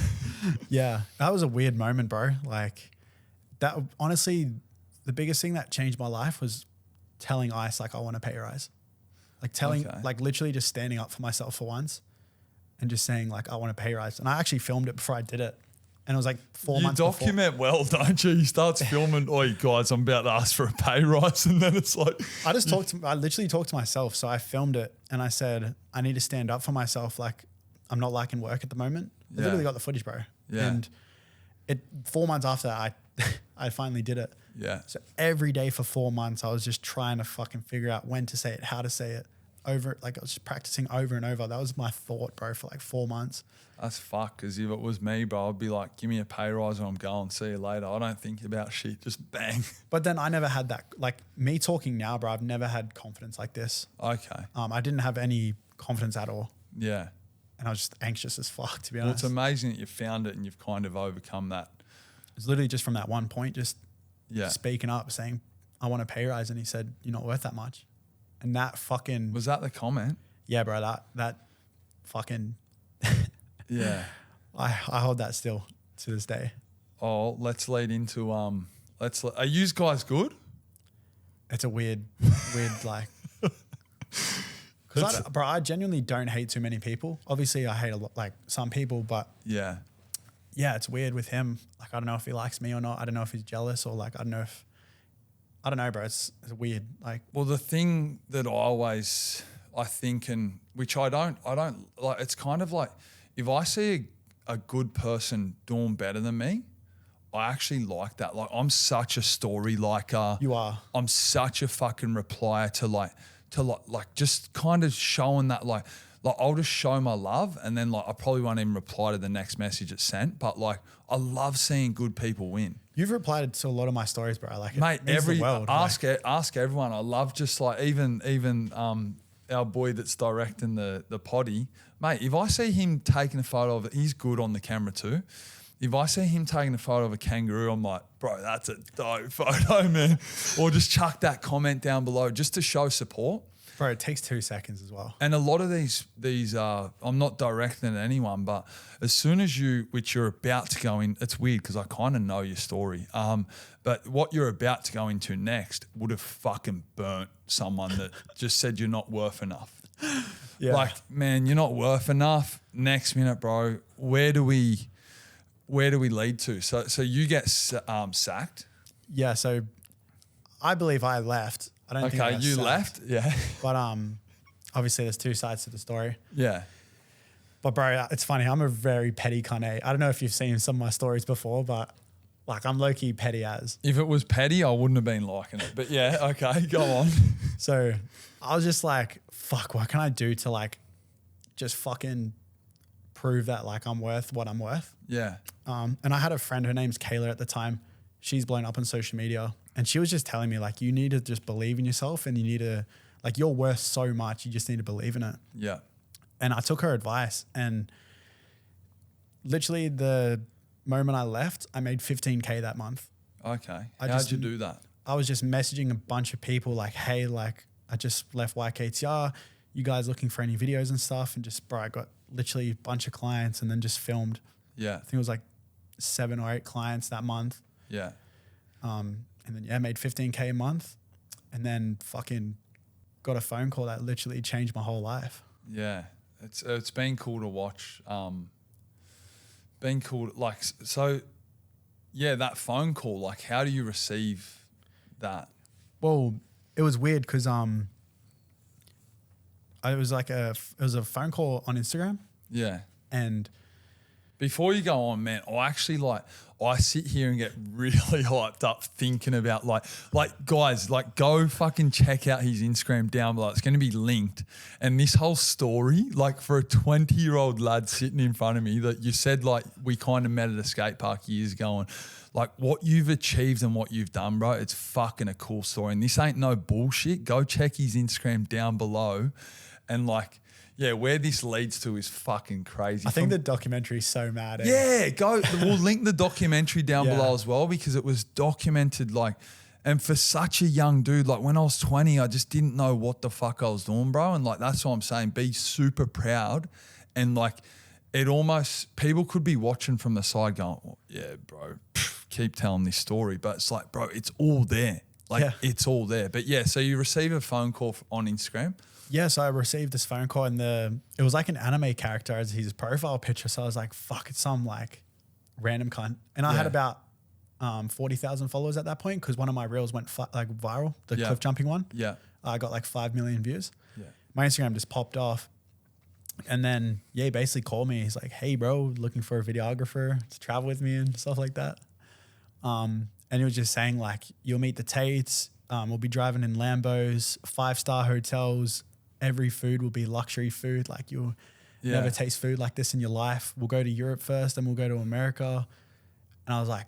Yeah, that was a weird moment, bro. Like that, honestly, the biggest thing that changed my life was telling ICE like I want a pay rise. Like like literally just standing up for myself for once and just saying like I want a pay rise. And I actually filmed it before I did it. And it was like 4 months before. You document well, don't you? You start filming, oi guys, I'm about to ask for a pay rise. And then it's like. I literally talked to myself. So I filmed it and I said, I need to stand up for myself. Like I'm not liking work at the moment. I Yeah. literally got the footage, bro. Yeah. And 4 months after that, I finally did it. Yeah. So every day for 4 months, I was just trying to fucking figure out when to say it, how to say it over. Like I was just practicing over and over. That was my thought, bro, for like 4 months. That's fuck. Because if it was me, bro, I'd be like, give me a pay rise or I'm going. See you later. I don't think about shit. Just bang. But then I never had that. Like me talking now, bro, I've never had confidence like this. Okay. I didn't have any confidence at all. Yeah. And I was just anxious as fuck, to be Well, honest. it's amazing that you found it and you've kind of overcome that. It's literally just from that one point, just Yeah. speaking up, saying, I want a pay rise. And he said, you're not worth that much. And that fucking, Was that the comment? yeah, bro, that fucking, Yeah. I hold that still to this day. Oh, let's lead into, are you guys good? It's a weird like, because I genuinely don't hate too many people. Obviously I hate a lot, like some people, but Yeah. yeah, it's weird with him. Like, I don't know if he likes me or not. I don't know if he's jealous or like, I don't know, bro. It's weird. Like, Well, the thing that I think, and which I don't like, it's kind of like if I see a good person doing better than me, I actually like that. Like I'm such a story liker. you are. I'm such a fucking replier to like just kind of showing that like like I'll just show my love, and then like I probably won't even reply to the next message it's sent. But like I love seeing good people win. You've replied to a lot of my stories, bro. Like, Mate, it means the world. ask everyone. I love just like even our boy that's directing the potty, mate. If I see him taking a photo of it, he's good on the camera too. If I see him taking a photo of a kangaroo, I'm like, bro, that's a dope photo, man. Or just chuck that comment down below just to show support. Bro, it takes 2 seconds as well. And a lot of these I'm not directing at anyone, but as soon as which you're about to go in, it's weird because I kind of know your story. But what you're about to go into next would have fucking burnt someone that just said you're not worth enough. Yeah. Like, man, you're not worth enough. Next minute, bro, where do we lead to? So you get sacked. Yeah. So I believe I left. I don't think I got you sacked. left. Yeah. But obviously there's 2 sides to the story. Yeah. But bro, it's funny. I'm a very petty kind of. I don't know if you've seen some of my stories before, but like I'm low key petty as. If it was petty, I wouldn't have been liking it. But yeah, okay, go on. So I was just like, fuck, what can I do to like just fucking prove that like I'm worth what I'm worth? Yeah. And I had a friend, her name's Kayla at the time. She's blown up on social media. And she was just telling me like, you need to just believe in yourself and you need to, like, you're worth so much. You just need to believe in it. Yeah. And I took her advice, and literally the moment I left, I made 15K that month. Okay. I How'd just- you do that? I was just messaging a bunch of people like, hey, like I just left YKTR. You guys looking for any videos and stuff? And just, bro, I got literally a bunch of clients and then just filmed. Yeah. I think it was like 7 or 8 clients that month. Yeah. And then, yeah, made 15K a month, and then fucking got a phone call that literally changed my whole life. Yeah. It's been cool to watch. Been cool. Like, so yeah, that phone call, like how do you receive that? Well, it was weird because it was a phone call on Instagram, Yeah. and Before you go on, man, I sit here and get really hyped up thinking about like guys, like go fucking check out his Instagram down below. It's going to be linked. And this whole story, like for a 20-year-old lad sitting in front of me that you said like we kind of met at a skate park years ago, and like what you've achieved and what you've done, bro, it's fucking a cool story. And this ain't no bullshit. Go check his Instagram down below, and like, yeah, where this leads to is fucking crazy. I think the documentary is so mad. Yeah, we'll link the documentary down Yeah. below as well, because it was documented like, and for such a young dude, like when I was 20, I just didn't know what the fuck I was doing, bro. And like, that's what I'm saying. Be super proud. And like, it almost, people could be watching from the side going, oh, yeah, bro, keep telling this story. But it's like, bro, it's all there. Like, Yeah. it's all there. But yeah, so you receive a phone call on Instagram. Yeah, so I received this phone call, and it was like an anime character as his profile picture. So I was like, fuck, it's some like random cunt. And I had about 40,000 followers at that point, because one of my reels went like viral, the cliff jumping one. Yeah. I got like 5 million views. Yeah. My Instagram just popped off. And then, yeah, he basically called me. He's like, hey, bro, looking for a videographer to travel with me and stuff like that. And he was just saying like, you'll meet the Tates. We'll be driving in Lambos, 5-star hotels. Every food will be luxury food. Like you'll never taste food like this in your life. We'll go to Europe first, then we'll go to America. And I was like,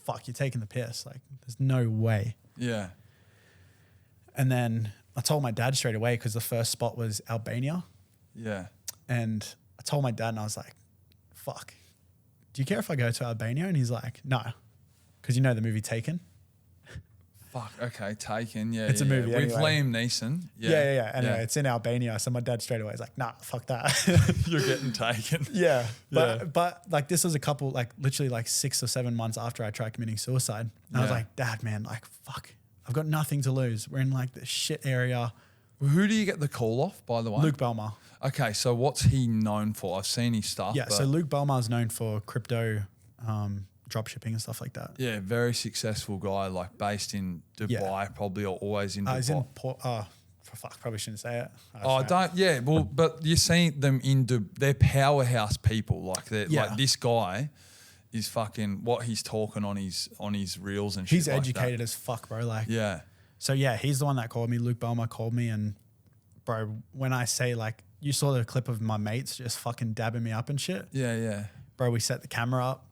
fuck, you're taking the piss. Like there's no way. Yeah. And then I told my dad straight away, because the first spot was Albania. Yeah. And I told my dad, and I was like, fuck, do you care if I go to Albania? And he's like, no. Because you know the movie Taken? Fuck, okay, Taken, yeah. It's a movie With anyway. Liam Neeson. Yeah. Anyway, it's in Albania. So my dad straight away is like, nah, fuck that. You're getting taken. Yeah. But like this was a couple, like literally like 6 or 7 months after I tried committing suicide. And I was like, Dad, man, like, fuck, I've got nothing to lose. We're in like this shit area. Who do you get the call off, by the way? Luke Belmar. Okay, so what's he known for? I've seen his stuff. Yeah. So Luke Belmar is known for crypto, drop shipping and stuff like that. Yeah, very successful guy, like based in Dubai, probably, or always in Dubai. He's in fuck, probably shouldn't say it. But you're seeing them they're powerhouse people. Like like this guy is fucking what he's talking on his reels and shit. He's like educated that. as fuck, bro. Like, Yeah. So yeah, he's the one that called me. Luke Belmar called me, and bro, when I say like you saw the clip of my mates just fucking dabbing me up and shit. Yeah, yeah. Bro, we set the camera up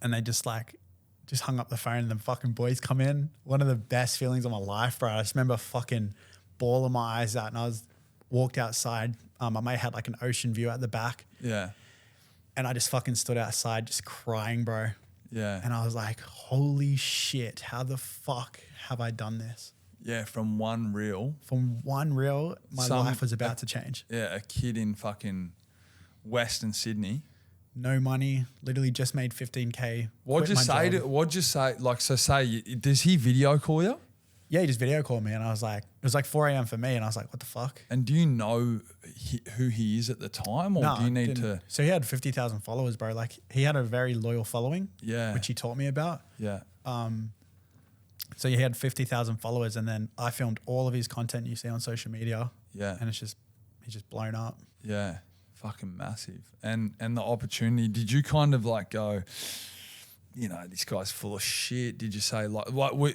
and they just hung up the phone and the fucking boys come in. One of the best feelings of my life, bro. I just remember fucking bawling my eyes out and I walked outside. My mate had like an ocean view at the back. Yeah. And I just fucking stood outside just crying, bro. Yeah. And I was like, holy shit, how the fuck have I done this? Yeah, from one reel. From one reel, my life was about to change. Yeah, a kid in fucking Western Sydney. No money, literally just made 15K. What'd you say? Like, so say, does he video call you? Yeah, he just video called me and I was like, it was like 4 a.m. for me and I was like, what the fuck? And do you know who he is at the time or No, do you need didn't. to? So he had 50,000 followers, bro. Like he had a very loyal following, Yeah. which he taught me about. Yeah. So he had 50,000 followers and then I filmed all of his content you see on social media. Yeah. And he's just blown up. Yeah. Fucking massive. And the opportunity, did you kind of like go, you know, this guy's full of shit? Did you say like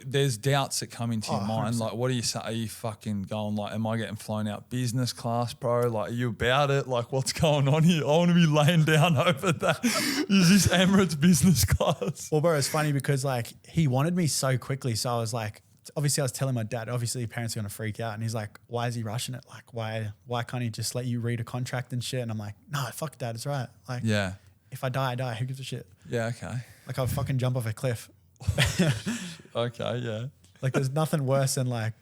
there's doubts that come into your mind? 100%. Like, what do you say? Are you fucking going like, am I getting flown out business class, bro? Like, are you about it? Like, what's going on here? I want to be laying down over that. Is this Emirates business class? Well, bro, it's funny because like he wanted me so quickly. So I was like, obviously I was telling my dad, obviously parents are going to freak out. And he's like, why is he rushing it? Like, why can't he just let you read a contract and shit? And I'm like, no, fuck dad, it's right. Like, Yeah. if I die, I die. Who gives a shit? Yeah. Okay. Like I'll fucking jump off a cliff. Okay. Yeah. Like there's nothing worse than like,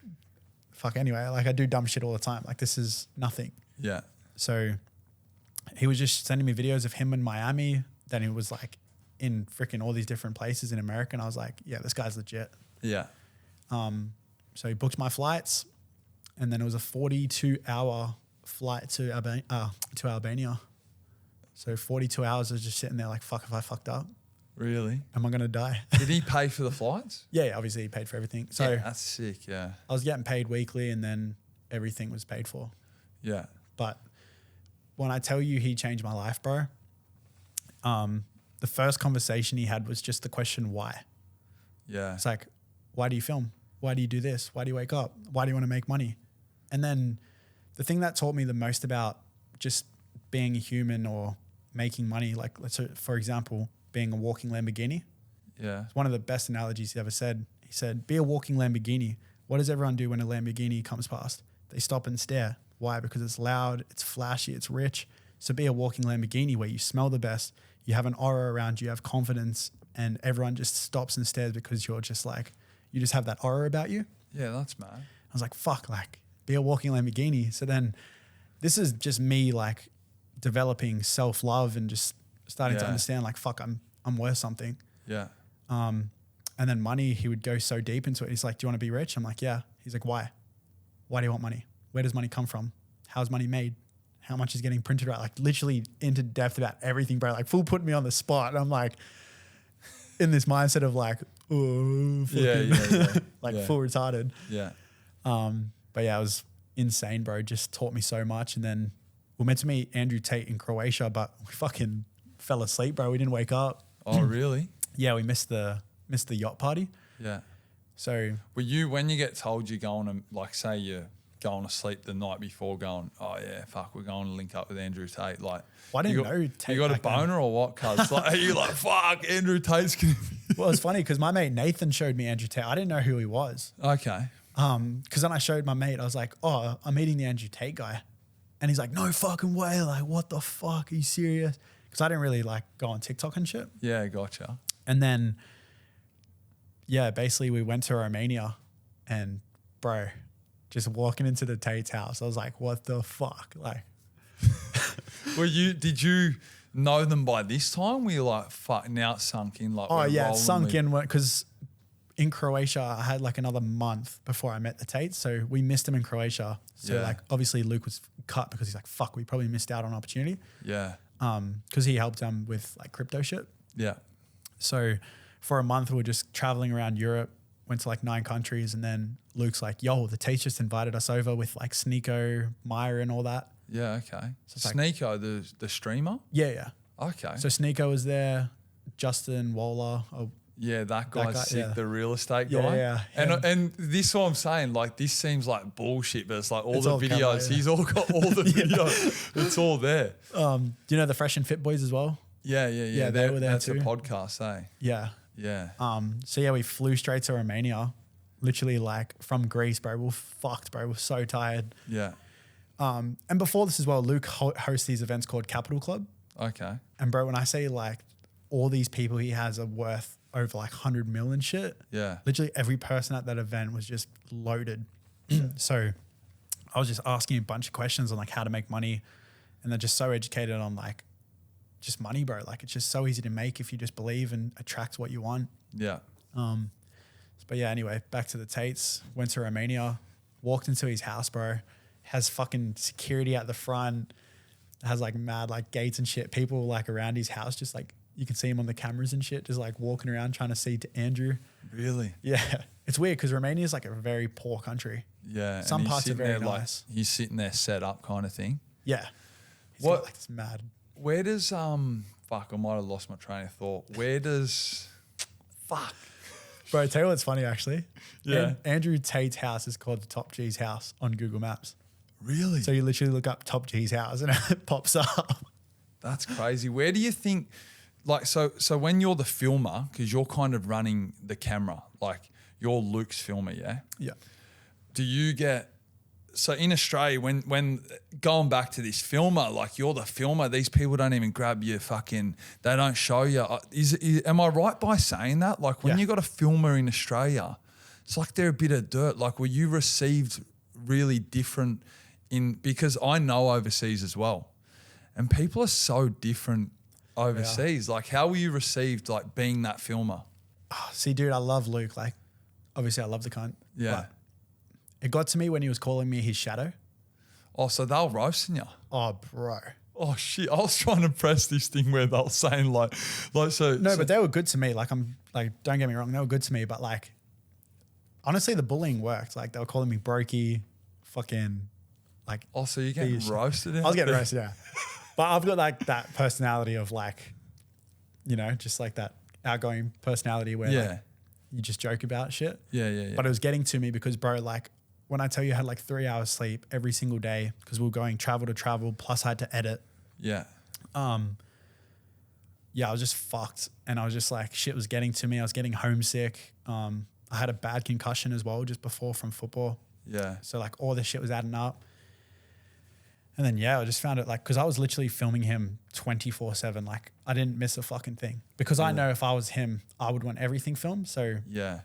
fuck anyway. Like I do dumb shit all the time. Like this is nothing. Yeah. So he was just sending me videos of him in Miami. Then he was like in freaking all these different places in America. And I was like, yeah, this guy's legit. Yeah. So he booked my flights and then it was a 42-hour flight to Albania. So 42 hours of just sitting there like, fuck, if I fucked up, Really? am I going to die? Did he pay for the flights? Yeah, obviously he paid for everything. So yeah, that's sick. Yeah. I was getting paid weekly and then everything was paid for. Yeah. But when I tell you he changed my life, bro, the first conversation he had was just the question, why? Yeah. It's like, why do you film? Why do you do this? Why do you wake up? Why do you want to make money? And then the thing that taught me the most about just being a human or making money, like let's say, for example, being a walking Lamborghini. Yeah. It's one of the best analogies he ever said. He said, be a walking Lamborghini. What does everyone do when a Lamborghini comes past? They stop and stare. Why? Because it's loud, it's flashy, it's rich. So be a walking Lamborghini where you smell the best, you have an aura around you, you have confidence, and everyone just stops and stares because you're just like, you just have that aura about you. Yeah, that's mad. I was like, fuck, like be a walking Lamborghini. So then this is just me like developing self-love and just starting to understand like, fuck, I'm worth something. Yeah. And then money, he would go so deep into it. He's like, do you want to be rich? I'm like, yeah. He's like, why? Why do you want money? Where does money come from? How's money made? How much is getting printed out? Like literally into depth about everything, bro. Like full put me on the spot. And I'm like in this mindset of like, oh, like full retarded. Yeah. But yeah, it was insane, bro. Just taught me so much. And then we were meant to meet Andrew Tate in Croatia, but we fucking fell asleep, bro. We didn't wake up. Oh, really? Yeah, we missed the yacht party. Yeah. So Were you, when you get told you're going to, like, say you're going to sleep the night before going, oh yeah, fuck, we're going to link up with Andrew Tate. Like, I didn't know Tate. You got a boner or what, cuz? Like, are you like, fuck, Andrew Tate's going to be... Well, it's funny because my mate Nathan showed me Andrew Tate. I didn't know who he was. Okay. Because then I showed my mate, I was like, oh, I'm meeting the Andrew Tate guy. And he's like, no fucking way. Like, what the fuck? Are you serious? Because I didn't really like go on TikTok and shit. Yeah, gotcha. And then, yeah, basically we went to Romania and bro, just walking into the Tate's house, I was like, what the fuck? Like, Did you know them by this time? Were you like, fuck, now it's sunk in? Like, oh yeah, it sunk in because in Croatia, I had like another month before I met the Tates. So we missed him in Croatia. So like, obviously Luke was cut because he's like, fuck, we probably missed out on opportunity. Yeah. Because he helped him with like crypto shit. Yeah. So for a month, we were just traveling around Europe, went to like 9 countries. And then Luke's like, yo, the Tates just invited us over with like Sneeko, Maya and all that. Yeah, okay. So Sneeko, the streamer? Yeah, yeah. Okay. So Sneeko was there, Justin Waller, Yeah, that guy's guy, sick, yeah. the real estate Yeah, guy. yeah, And this is what I'm saying, like this seems like bullshit, but it's like all It's the all videos, camera, yeah. he's all got all the videos. It's all there. Do you know the Fresh and Fit boys as well? Yeah. Yeah, they were there that's too. a podcast, eh? Yeah. Yeah. So yeah, we flew straight to Romania, literally like from Greece, bro. We're fucked, bro. We're so tired. Yeah. And before this as well, Luke hosts these events called Capital Club. Okay. And bro, when I say like all these people he has are worth over like 100 mil and shit. Yeah. Literally every person at that event was just loaded. So I was just asking a bunch of questions on like how to make money, and they're just so educated on like just money, bro. Like it's just so easy to make if you just believe and attract what you want. Yeah. But yeah, anyway, back to the Tates. Went to Romania, walked into his house, bro. Has fucking security at the front. Has like mad like gates and shit. People like around his house, just like you can see him on the cameras and shit, just like walking around trying to see to Andrew. Really? Yeah, it's weird because Romania is like a very poor country. Yeah. Some and he's parts are sitting very there, nice. Like, he's sitting there set up kind of thing. Yeah. He's What- got like this mad. Where does fuck, I might have lost my train of thought. Where does fuck? Bro, tell you what's funny actually. Yeah. Andrew Tate's house is called the Top G's house on Google Maps. Really? So you literally look up Top G's house and it pops up. That's crazy. Where do you think, like, so when you're the filmer, because you're kind of running the camera, like you're Luke's filmer, yeah? Yeah. Do you get, so in Australia, when going back to this filmer, like you're the filmer, these people don't even grab your fucking, they don't show you. Am I right by saying that? Like when Yeah. you got a filmer in Australia, it's like they're a bit of dirt. Like were you received really different because I know overseas as well. And people are so different overseas. Like how were you received like being that filmer? Oh, see, dude, I love Luke. Like, obviously I love the cunt. Yeah. But it got to me when he was calling me his shadow. Oh, so they were roasting you? Oh, bro. Oh shit! I was trying to press this thing where they were saying like so. No, so, but they were good to me. Like, don't get me wrong, they were good to me. But like, honestly, the bullying worked. Like, they were calling me brokey, fucking, like. oh, so you're getting roasted? I was getting roasted, yeah. But I've got like that personality of like, you know, just like that outgoing personality where like, you just joke about shit. Yeah. But it was getting to me because, bro, like when I tell you I had like 3 hours sleep every single day because we were going travel to travel, plus I had to edit. Yeah. Yeah, I was just fucked. And I was just like, shit was getting to me. I was getting homesick. I had a bad concussion as well just before from football. Yeah. So like all this shit was adding up. And then, yeah, I just found it like, because I was literally filming him 24/7. Like I didn't miss a fucking thing because I know if I was him, I would want everything filmed. So Yeah.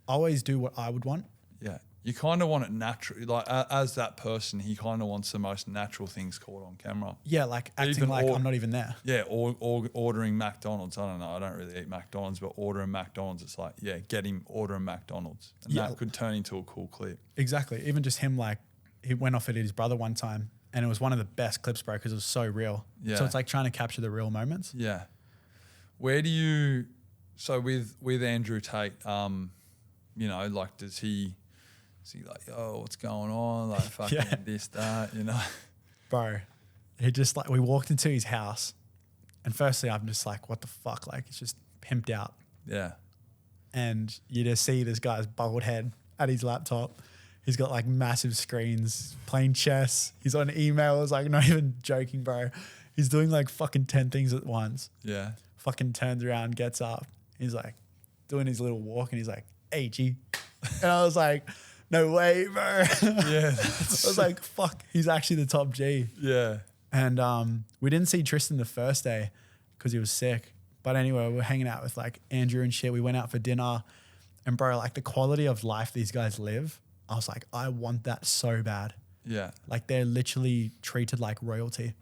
I always do what I would want. Yeah. You kind of want it naturally. Like as that person, he kind of wants the most natural things caught on camera. Yeah, like acting Even like I'm not even there. Yeah, or ordering McDonald's. I don't know. I don't really eat McDonald's, but ordering McDonald's, it's like, yeah, get him ordering McDonald's. And Yeah. that could turn into a cool clip. Exactly. Even just him, like he went off at his brother one time and it was one of the best clips, bro, because it was so real. Yeah. So it's like trying to capture the real moments. Yeah. Where do you, so with Andrew Tate, you know, like is he like, yo, what's going on? Like fucking Yeah. this, that, you know? Bro, he just like, we walked into his house and firstly I'm just like, what the fuck? Like it's just pimped out. Yeah. And you just see this guy's bald head at his laptop. He's got like massive screens, playing chess. He's on emails, like not even joking, bro. He's doing like fucking 10 things at once. Yeah. Fucking turns around, gets up. He's like doing his little walk and he's like, hey, G. And I was like, no way, bro. Yeah. I was like, fuck, he's actually the top G. Yeah. And we didn't see Tristan the first day because he was sick. But anyway, we were hanging out with like Andrew and shit. We went out for dinner. And bro, like the quality of life these guys live, I was like, I want that so bad. Yeah. Like they're literally treated like royalty.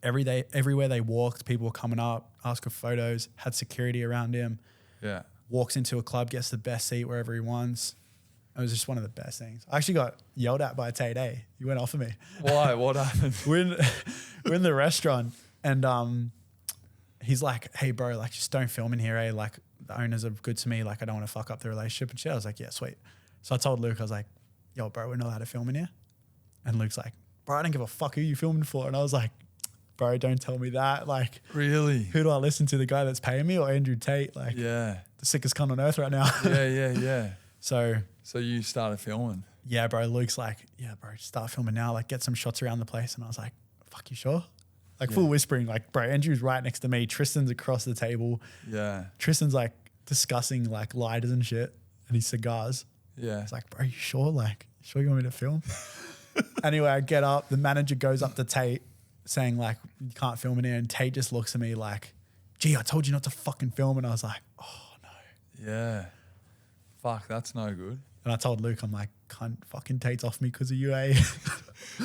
Every day, everywhere they walked, people were coming up, asking for photos, had security around him. Yeah. Walks into a club, gets the best seat wherever he wants. It was just one of the best things. I actually got yelled at by Tate. He went off of me. Why? What happened? We're in the restaurant and he's like, hey bro, like just don't film in here, eh? Like the owners are good to me. Like I don't want to fuck up the relationship and shit. I was like, yeah, sweet. So I told Luke, I was like, yo bro, we're not allowed to film in here. And Luke's like, bro, I don't give a fuck who you filming for. And I was like, bro, don't tell me that. Like, Really? who do I listen to? The guy that's paying me or Andrew Tate? Like, Yeah. the sickest cunt on earth right now. Yeah. So you started filming. yeah, bro, Luke's like, yeah, bro, start filming now. Like, get some shots around the place. And I was like, fuck, you sure? Like, full whispering. Like, bro, Andrew's right next to me. Tristan's across the table. Yeah. Tristan's like discussing like lighters and shit and his cigars. Yeah. It's like, bro, you sure? Like, you sure you want me to film? Anyway, I get up. The manager goes up to Tate saying like, you can't film in here. And Tate just looks at me like, gee, I told you not to fucking film. And I was like, oh no. Yeah. Fuck, that's no good. And I told Luke, I'm like, cunt, fucking Tate's off me because of you, eh?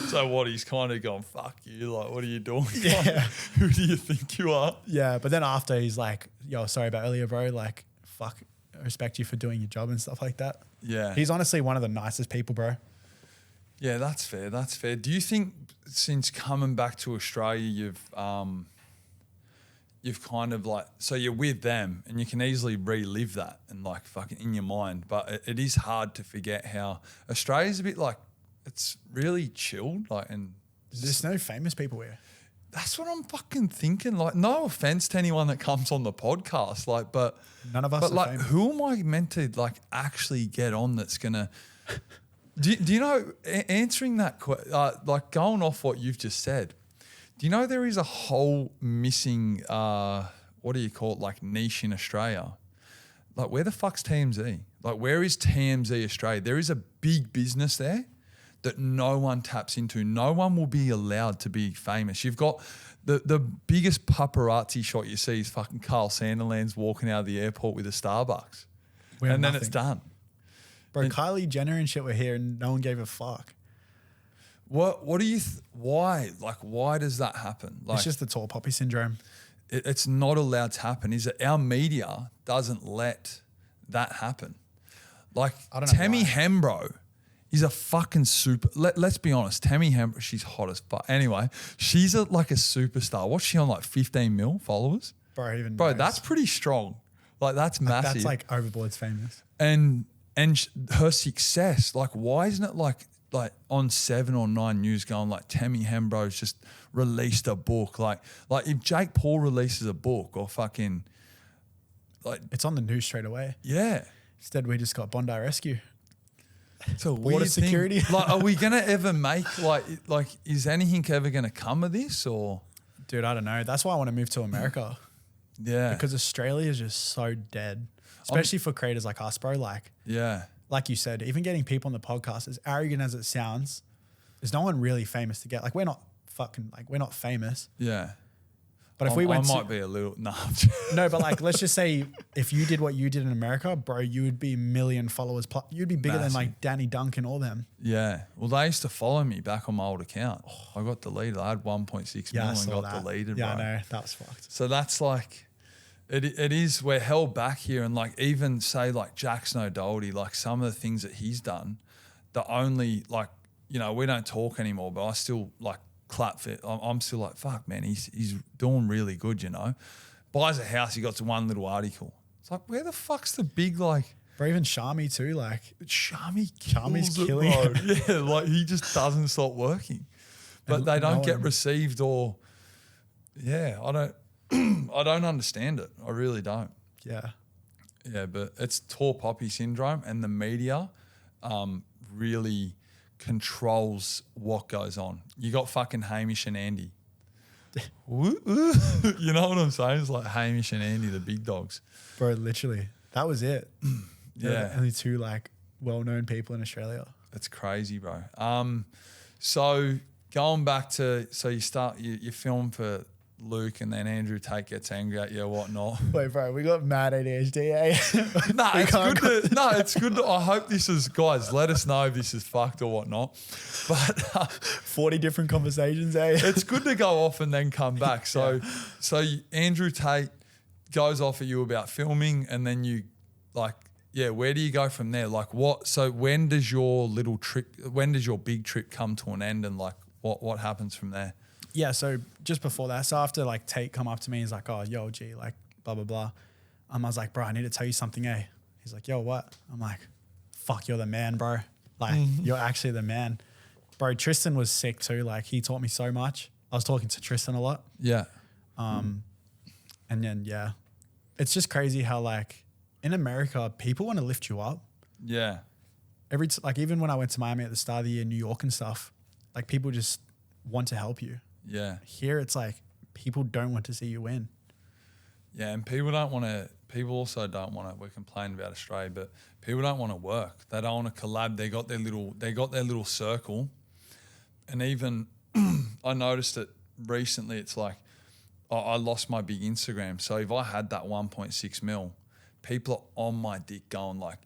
So what, he's kind of gone, fuck you, like, what are you doing? Yeah. Who do you think you are? Yeah, but then after he's like, yo, sorry about earlier, bro. Like, fuck, I respect you for doing your job and stuff like that. Yeah. He's honestly one of the nicest people, bro. Yeah, that's fair. That's fair. Do you think since coming back to Australia, you've kind of like, so you're with them and you can easily relive that and like fucking in your mind, but it is hard to forget how Australia's a bit like, it's really chilled, like, and There's no famous people here. that's what I'm fucking thinking. Like, no offense to anyone that comes on the podcast, like, but None of us but are like, famous. who am I meant to like actually get on that's gonna? Do you know, answering that, like going off what you've just said, do you know there is a whole missing, what do you call it, like niche in Australia? Like, where the fuck's TMZ? Like, where is TMZ Australia? There is a big business there that no one taps into. No one will be allowed to be famous. You've got the biggest paparazzi shot you see is fucking Carl Sanderlands walking out of the airport with a Starbucks. We're And then nothing. it's done. Bro, Kylie Jenner and shit were here and no one gave a fuck. What do you, why? Like, why does that happen? Like, It's just the tall poppy syndrome. it's not allowed to happen. Is that our media doesn't let that happen. Like, I don't know Tammy why. Hembro is a fucking super. Let's be honest. Tammy Hembro, she's hot as fuck. Anyway, she's like a superstar. What's she on, like 15 mil followers? Bro, even Bro, knows. that's pretty strong. Like, that's massive. That's like Overboard's famous. and her success, like, why isn't it like on 7 or 9 News going like Tammy Hembro's just released a book? Like if Jake Paul releases a book or fucking like, It's on the news straight away. yeah. Instead, we just got Bondi Rescue. It's a Border weird security. thing. Like, are we gonna ever make like is anything ever gonna come of this or? Dude, I don't know. That's why I want to move to America. Yeah. Because Australia is just so dead. Especially for creators like us, bro. Like you said, even getting people on the podcast, as arrogant as it sounds, there's no one really famous to get. Like, we're not famous. Yeah. But if we went I might be a little no, but like, let's just say if you did what you did in America, bro, you would be 1 million followers plus. You'd be bigger than Massive. like Danny Duncan, all them. Yeah. Well, they used to follow me back on my old account. I got deleted. I had 1.6 Yeah, I million saw and got that. deleted, Yeah, bro. I know. That was fucked. So that's like, it is, we're held back here. And like, even say like Jack Snow Doherty, like some of the things that he's done, the only like, you know, we don't talk anymore, but I still like clap for it. I'm still like, fuck man, he's doing really good, you know. Buys a house, he got to one little article. It's like, where the fuck's the big like, Bro, even Shami too, like Shami's killing it, bro. Yeah, like he just doesn't stop working. But And they don't no get one- received or, yeah, I don't I don't understand it. I really don't. yeah. Yeah, but it's tall poppy syndrome, and the media really controls what goes on. You got fucking Hamish and Andy. You know what I'm saying? It's like Hamish and Andy, the big dogs. Bro, literally. That was it. They're Yeah. the only two like well-known people in Australia. It's crazy, bro. So going back to, so you film for Luke, and then Andrew Tate gets angry at you or whatnot. Wait, bro, we got mad ADHD, eh? No, We it's can't good to, no, it's good to, I hope this is, guys, let us know if this is fucked or whatnot. But 40 different conversations, eh? it's good to go off and then come back. So, Andrew Tate goes off at you about filming, and then you like, yeah, where do you go from there? Like what, so when does your big trip come to an end, and like what happens from there? Yeah, so just before that, so after like Tate come up to me, he's like, oh, yo, G, like blah, blah, blah. I was like, bro, I need to tell you something, eh? He's like, yo, what? I'm like, fuck, you're the man, bro. Like, you're actually the man. Bro, Tristan was sick too. Like, he taught me so much. I was talking to Tristan a lot. Yeah. And then, yeah, it's just crazy how like in America, people want to lift you up. Yeah. Like even when I went to Miami at the start of the year, New York and stuff, like people just want to help you. Yeah. Here it's like people don't want to see you win. Yeah, and people also don't want to, we're complaining about Australia, but people don't want to work. They don't want to collab. They got their little circle. And even I noticed it recently, it's like I lost my big Instagram. So if I had that 1.6 mil, people are on my dick going like,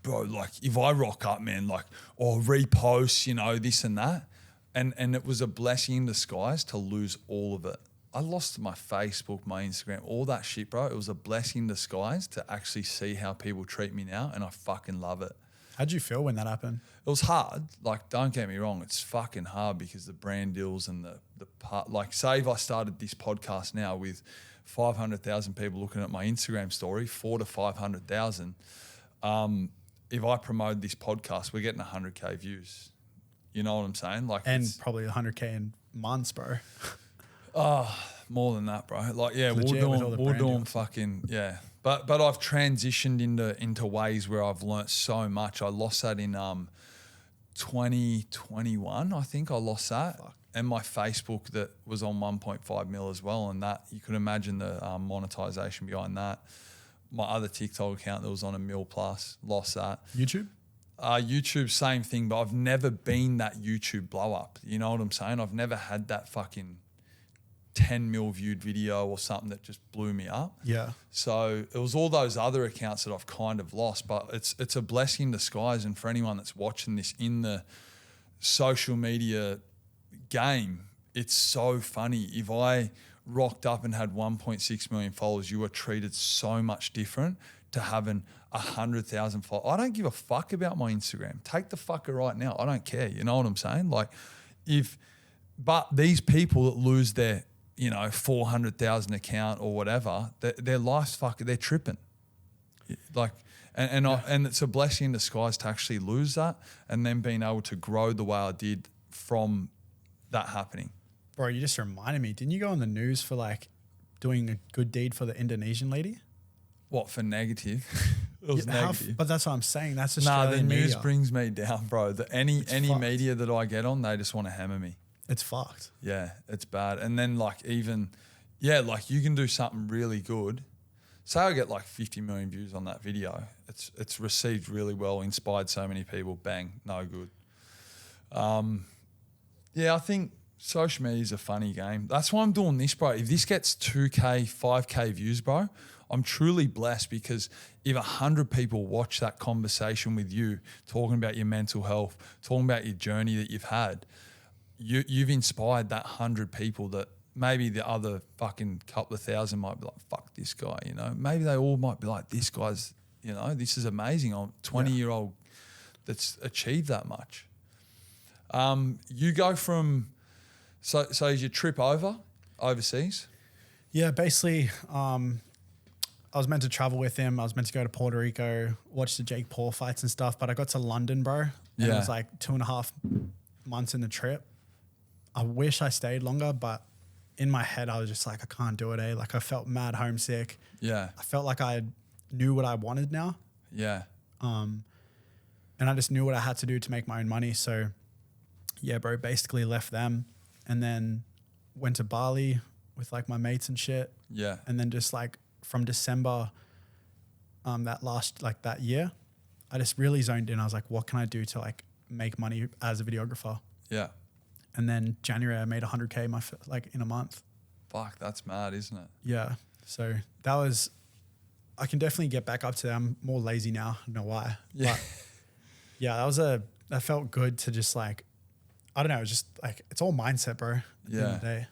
bro, like if I rock up, man, like, or repost, you know, this and that. And it was a blessing in disguise to lose all of it. I lost my Facebook, my Instagram, all that shit, bro. It was a blessing in disguise to actually see how people treat me now, and I fucking love it. How'd you feel when that happened? It was hard. Like, don't get me wrong, it's fucking hard because the brand deals and the part. Like, say if I started this podcast now with 500,000 people looking at my Instagram story, 400 to 500,000. If I promote this podcast, we're getting 100K views. You know what I'm saying? Like, and probably 100K in months, bro. Oh, more than that, bro. Like, yeah, we're doing fucking, yeah. But I've transitioned into ways where I've learnt so much. I lost that in 2021, I think I lost that. Fuck. And my Facebook that was on 1.5 mil as well. And that, you could imagine the monetization behind that. My other TikTok account that was on $1 million plus, lost that. YouTube? YouTube, same thing, but I've never been that YouTube blow up. You know what I'm saying? I've never had that fucking 10 mil viewed video or something that just blew me up. Yeah. So it was all those other accounts that I've kind of lost, but it's a blessing in disguise. And for anyone that's watching this in the social media game, it's so funny. If I rocked up and had 1.6 million followers, you were treated so much different to having 100,000 followers. I don't give a fuck about my Instagram. Take the fucker right now. I don't care. You know what I'm saying? Like, but these people that lose their, 400,000 account or whatever, their life's fucking, they're tripping. Like, and it's a blessing in disguise to actually lose that and then being able to grow the way I did from that happening. Bro, you just reminded me. Didn't you go on the news for like doing a good deed for the Indonesian lady? What, for negative? It was negative. But that's what I'm saying. That's Australian the news media. brings me down, bro. Any media that I get on, they just want to hammer me. It's fucked. Yeah, it's bad. And then like you can do something really good. Say I get like 50 million views on that video. It's received really well, inspired so many people. Bang, no good. I think social media is a funny game. That's why I'm doing this, bro. If this gets 2K, 5K views, bro, I'm truly blessed because if 100 people watch that conversation with you, talking about your mental health, talking about your journey that you've had, you've inspired that 100 people that maybe the other fucking couple of thousand might be like, fuck this guy, Maybe they all might be like, this guy's, this is amazing. I'm a 20-year-old that's achieved that much. You go from, so is your trip overseas? Yeah, basically, I was meant to travel with him. I was meant to go to Puerto Rico, watch the Jake Paul fights and stuff, but I got to London, bro. And it was like 2.5 months in the trip. I wish I stayed longer, but in my head, I was just like, I can't do it, Like I felt mad homesick. Yeah. I felt like I knew what I wanted now. Yeah. And I just knew what I had to do to make my own money. So yeah, bro, basically left them and then went to Bali with like my mates and shit. Yeah. And then just like from December, that year, I just really zoned in. I was like, what can I do to like make money as a videographer? Yeah. And then January, I made 100K in a month. Fuck, that's mad, isn't it? Yeah. So I can definitely get back up to that. I'm more lazy now. I don't know why. Yeah. But yeah, that felt good to just like, I don't know. It's just like, it's all mindset, bro. At the end of the day.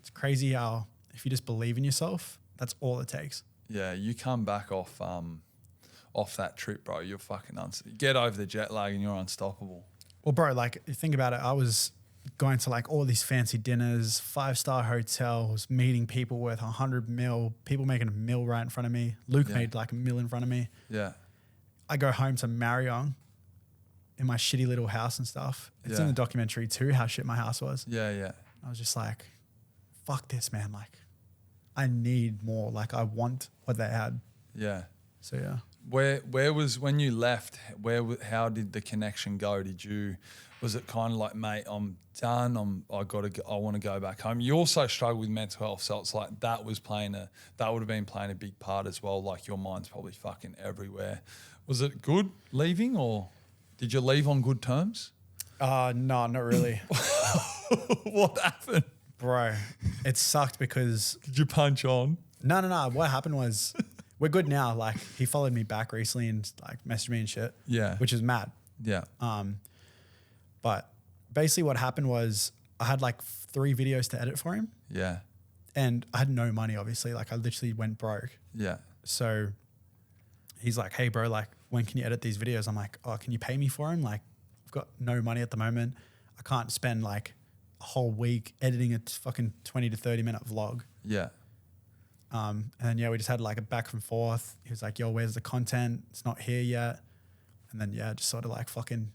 It's crazy how if you just believe in yourself, that's all it takes. Yeah. You come back off that trip, bro. You're fucking get over the jet lag and you're unstoppable. Well, bro, like think about it. I was going to like all these fancy dinners, 5-star hotels, meeting people worth 100 mil, people making $1 million right in front of me. Luke made like $1 million in front of me. Yeah. I go home to Marion in my shitty little house and stuff. It's in the documentary too, how shit my house was. Yeah, yeah. I was just like, fuck this, man. Like, I need more. Like, I want what they had. Yeah. So, yeah. Where was when you left? How did the connection go? Was it kind of like, mate, I'm done. I want to go back home. You also struggle with mental health, so it's like that would have been playing a big part as well. Like your mind's probably fucking everywhere. Was it good leaving, or did you leave on good terms? No, not really. What happened, Bro, it sucked because did you punch on? No. What happened was we're good now. Like he followed me back recently and like messaged me and shit. Yeah. Which is mad. Yeah. But basically what happened was I had like 3 videos to edit for him. Yeah. And I had no money, obviously. Like I literally went broke. Yeah. So he's like, hey bro, like when can you edit these videos? I'm like, oh, can you pay me for him? Like I've got no money at the moment. I can't spend like a whole week editing a fucking 20 to 30 minute vlog. Yeah. And then, we just had like a back and forth. He was like, yo, where's the content? It's not here yet. And then, just sort of like fucking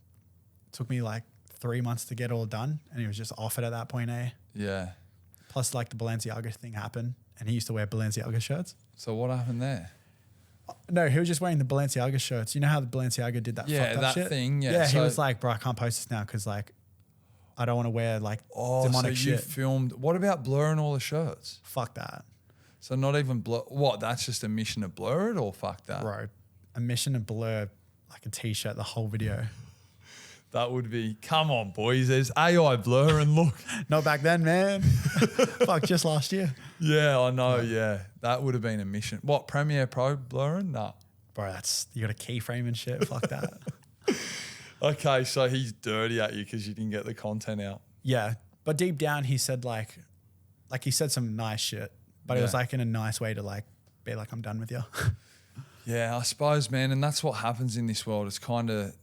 took me like 3 months to get all done. And he was just off it at that point, eh? Yeah. Plus like the Balenciaga thing happened. And he used to wear Balenciaga shirts. So what happened there? No, he was just wearing the Balenciaga shirts. You know how the Balenciaga did that fucked up that shit? thing. Yeah. Yeah, so he was like, bro, I can't post this now because like I don't want to wear like demonic so you shit. filmed. What about blurring all the shirts? Fuck that. So not even blur. What? That's just a mission to blur it, or fuck that? Bro, a mission to blur like a t-shirt the whole video. That would be, come on, boys. There's AI blur and look. Not back then, man. Fuck, just last year. Yeah, I know. Yeah. That would have been a mission. What, Premiere Pro blurring? Nah. Bro, you got a keyframe and shit. Fuck that. Okay, so he's dirty at you because you didn't get the content out. Yeah. But deep down, he said like he said some nice shit, but it was like in a nice way to like be like, I'm done with you. Yeah, I suppose, man. And that's what happens in this world. It's kind of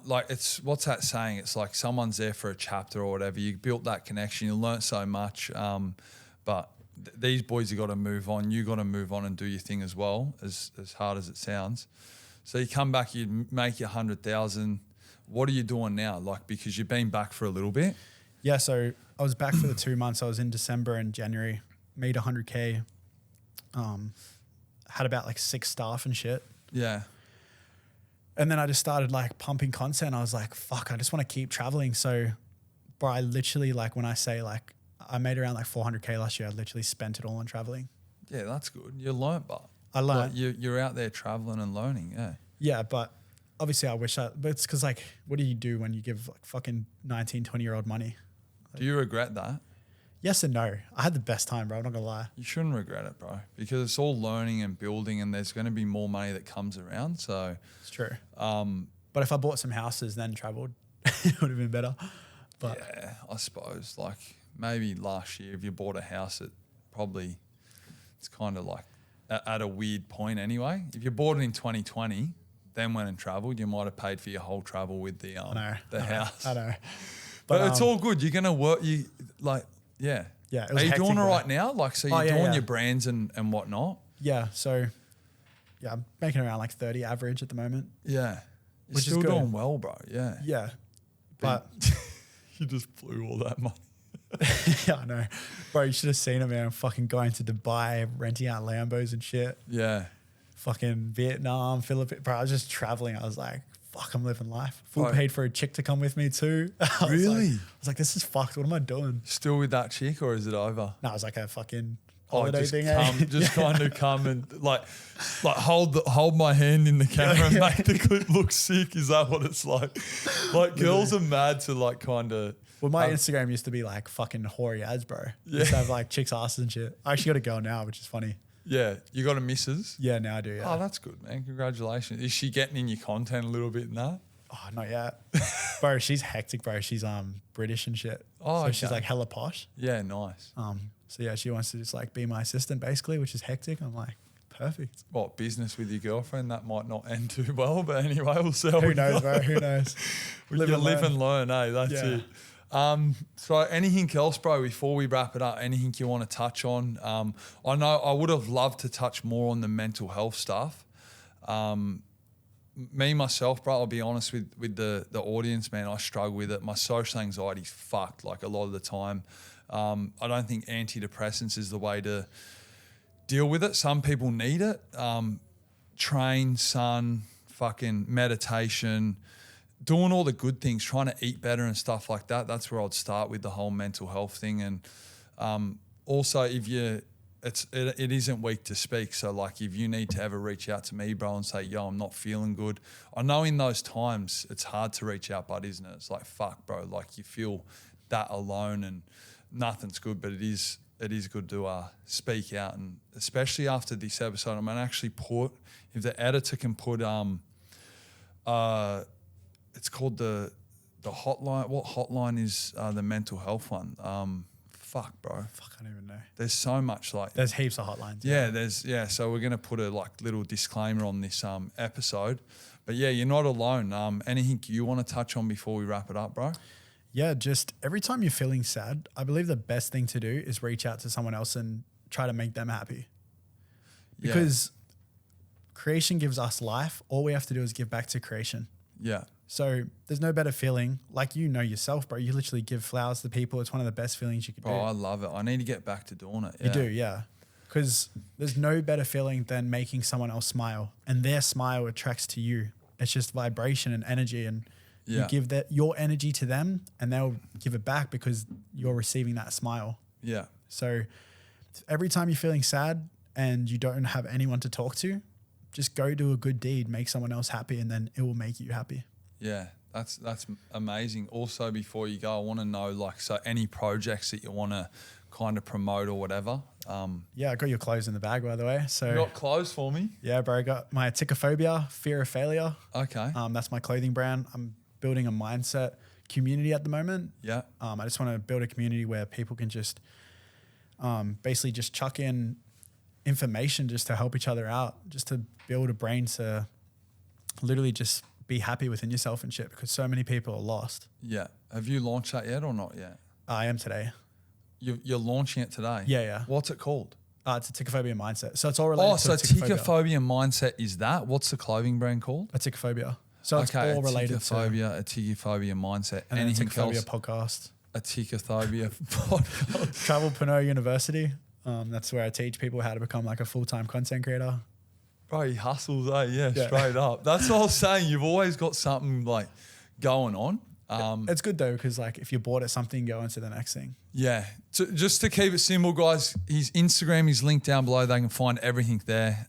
like, what's that saying? It's like someone's there for a chapter or whatever. You built that connection. You learnt so much. But these boys have got to move on. You got to move on and do your thing as well, as hard as it sounds. So you come back, you make your 100,000. What are you doing now? Like, because you've been back for a little bit. Yeah. So I was back for the 2 months. I was in December and January, made 100K. Had about like 6 staff and shit. Yeah. And then I just started like pumping content. I was like, fuck, I just want to keep traveling. So, bro, I literally like when I say like I made around like 400K last year, I literally spent it all on traveling. Yeah, that's good. You learnt, but I learned. You're out there traveling and learning, yeah. Yeah, but obviously but it's because like, what do you do when you give like fucking 19, 20-year-old money? Like, do you regret that? Yes and no. I had the best time, bro. I'm not gonna lie. You shouldn't regret it, bro, because it's all learning and building, and there's going to be more money that comes around. So it's true. But if I bought some houses then traveled, it would have been better. But yeah, I suppose like maybe last year if you bought a house, it's kind of like at a weird point anyway. If you bought it in 2020, then went and traveled, you might have paid for your whole travel with the house. I know. But it's all good. You're going to work. Yeah. Yeah. It Are was you hectic, doing all bro. right now? Like, so you're doing your brands and whatnot? Yeah. So, yeah, I'm making around like 30 average at the moment. Yeah. You're Which is still good. doing well, bro. Yeah. Yeah. But you just blew all that money. yeah, I know. Bro, you should have seen it, man. Fucking going to Dubai, renting out Lambos and shit. Yeah. Fucking Vietnam, Philippines. Bro, I was just traveling. I was like, fuck, I'm living life. Full Bro. paid for a chick to come with me too. Really? I was like, this is fucked. What am I doing? Still with that chick, or is it over? No, it was like a fucking holiday just thing. Kind of come and like hold my hand in the camera and make the clip look sick. Is that what it's like? Like girls are mad to like kind of. Well, my Instagram used to be like fucking hoary ads, bro. Used to have like chicks' asses and shit. I actually got a girl now, which is funny. Yeah, you got a missus? Yeah, now I do. Yeah. Oh, that's good, man. Congratulations. Is she getting in your content a little bit and that? Oh, not yet. Bro, she's hectic, bro. She's British and shit. Oh, so okay. she's like hella posh. Yeah, nice. So yeah, she wants to just like be my assistant basically, which is hectic. I'm like, perfect. What, business with your girlfriend? That might not end too well, but anyway, we'll see how Who we knows, go. bro? Who knows? Live and learn, eh? That's Yeah. it. So anything else, bro, before we wrap it up, anything you want to touch on? I know I would have loved to touch more on the mental health stuff. Me, myself, bro, I'll be honest with the audience, man, I struggle with it. My social anxiety's fucked like a lot of the time. I don't think antidepressants is the way to deal with it. Some people need it. train, sun, fucking meditation, doing all the good things, trying to eat better and stuff like that. That's where I'd start with the whole mental health thing. And also, if it isn't weak to speak. So like if you need to ever reach out to me, bro, and say, yo, I'm not feeling good. I know in those times it's hard to reach out, but isn't it? It's like, fuck, bro. Like you feel that alone and nothing's good, but it is good to speak out. And especially after this episode, I'm going to actually put, if the editor can put, it's called the hotline. What hotline is the mental health one? Fuck, bro. Fuck, I don't even know. There's so much like. There's heaps of hotlines. Yeah. So we're gonna put a like little disclaimer on this episode, but yeah, you're not alone. Anything you want to touch on before we wrap it up, bro? Yeah, just every time you're feeling sad, I believe the best thing to do is reach out to someone else and try to make them happy. Because creation gives us life. All we have to do is give back to creation. Yeah. So there's no better feeling. Like you know yourself, bro. You literally give flowers to people. It's one of the best feelings you could do. Oh, I love it. I need to get back to doing it. Yeah. You do, yeah. Because there's no better feeling than making someone else smile. And their smile attracts to you. It's just vibration and energy. And you give your energy to them and they'll give it back because you're receiving that smile. Yeah. So every time you're feeling sad and you don't have anyone to talk to, just go do a good deed, make someone else happy, and then it will make you happy. Yeah, that's amazing. Also, before you go, I want to know, like, so any projects that you want to kind of promote or whatever. Yeah, I got your clothes in the bag, by the way. So you got clothes for me? Yeah, bro. I got my Ticophobia, fear of failure. Okay. That's my clothing brand. I'm building a mindset community at the moment. Yeah. I just want to build a community where people can just basically just chuck in information just to help each other out, just to build a brain to literally just be happy within yourself and shit, because so many people are lost. Yeah. Have you launched that yet or not yet? I am today. You're launching it today? Yeah. What's it called? It's a Ticophobia mindset. So it's all related to Ticophobia mindset is that? What's the clothing brand called? A Ticophobia. So it's all related to a Ticophobia mindset. And anything a Ticophobia else? Podcast. A Ticophobia podcast. Travelpreneur University. That's where I teach people how to become like a full-time content creator. Bro, he hustles, yeah, straight up. That's what I was saying. You've always got something like going on. It's good though, because like if you're bored at something, go on to the next thing. Yeah. So just to keep it simple, guys, his Instagram is linked down below. They can find everything there.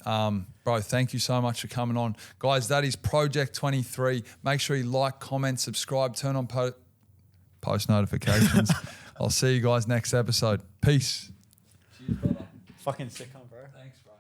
Bro, thank you so much for coming on. Guys, that is Project23. Make sure you like, comment, subscribe, turn on post notifications. I'll see you guys next episode. Peace. Cheers, brother. Fucking sick, bro. Thanks, bro.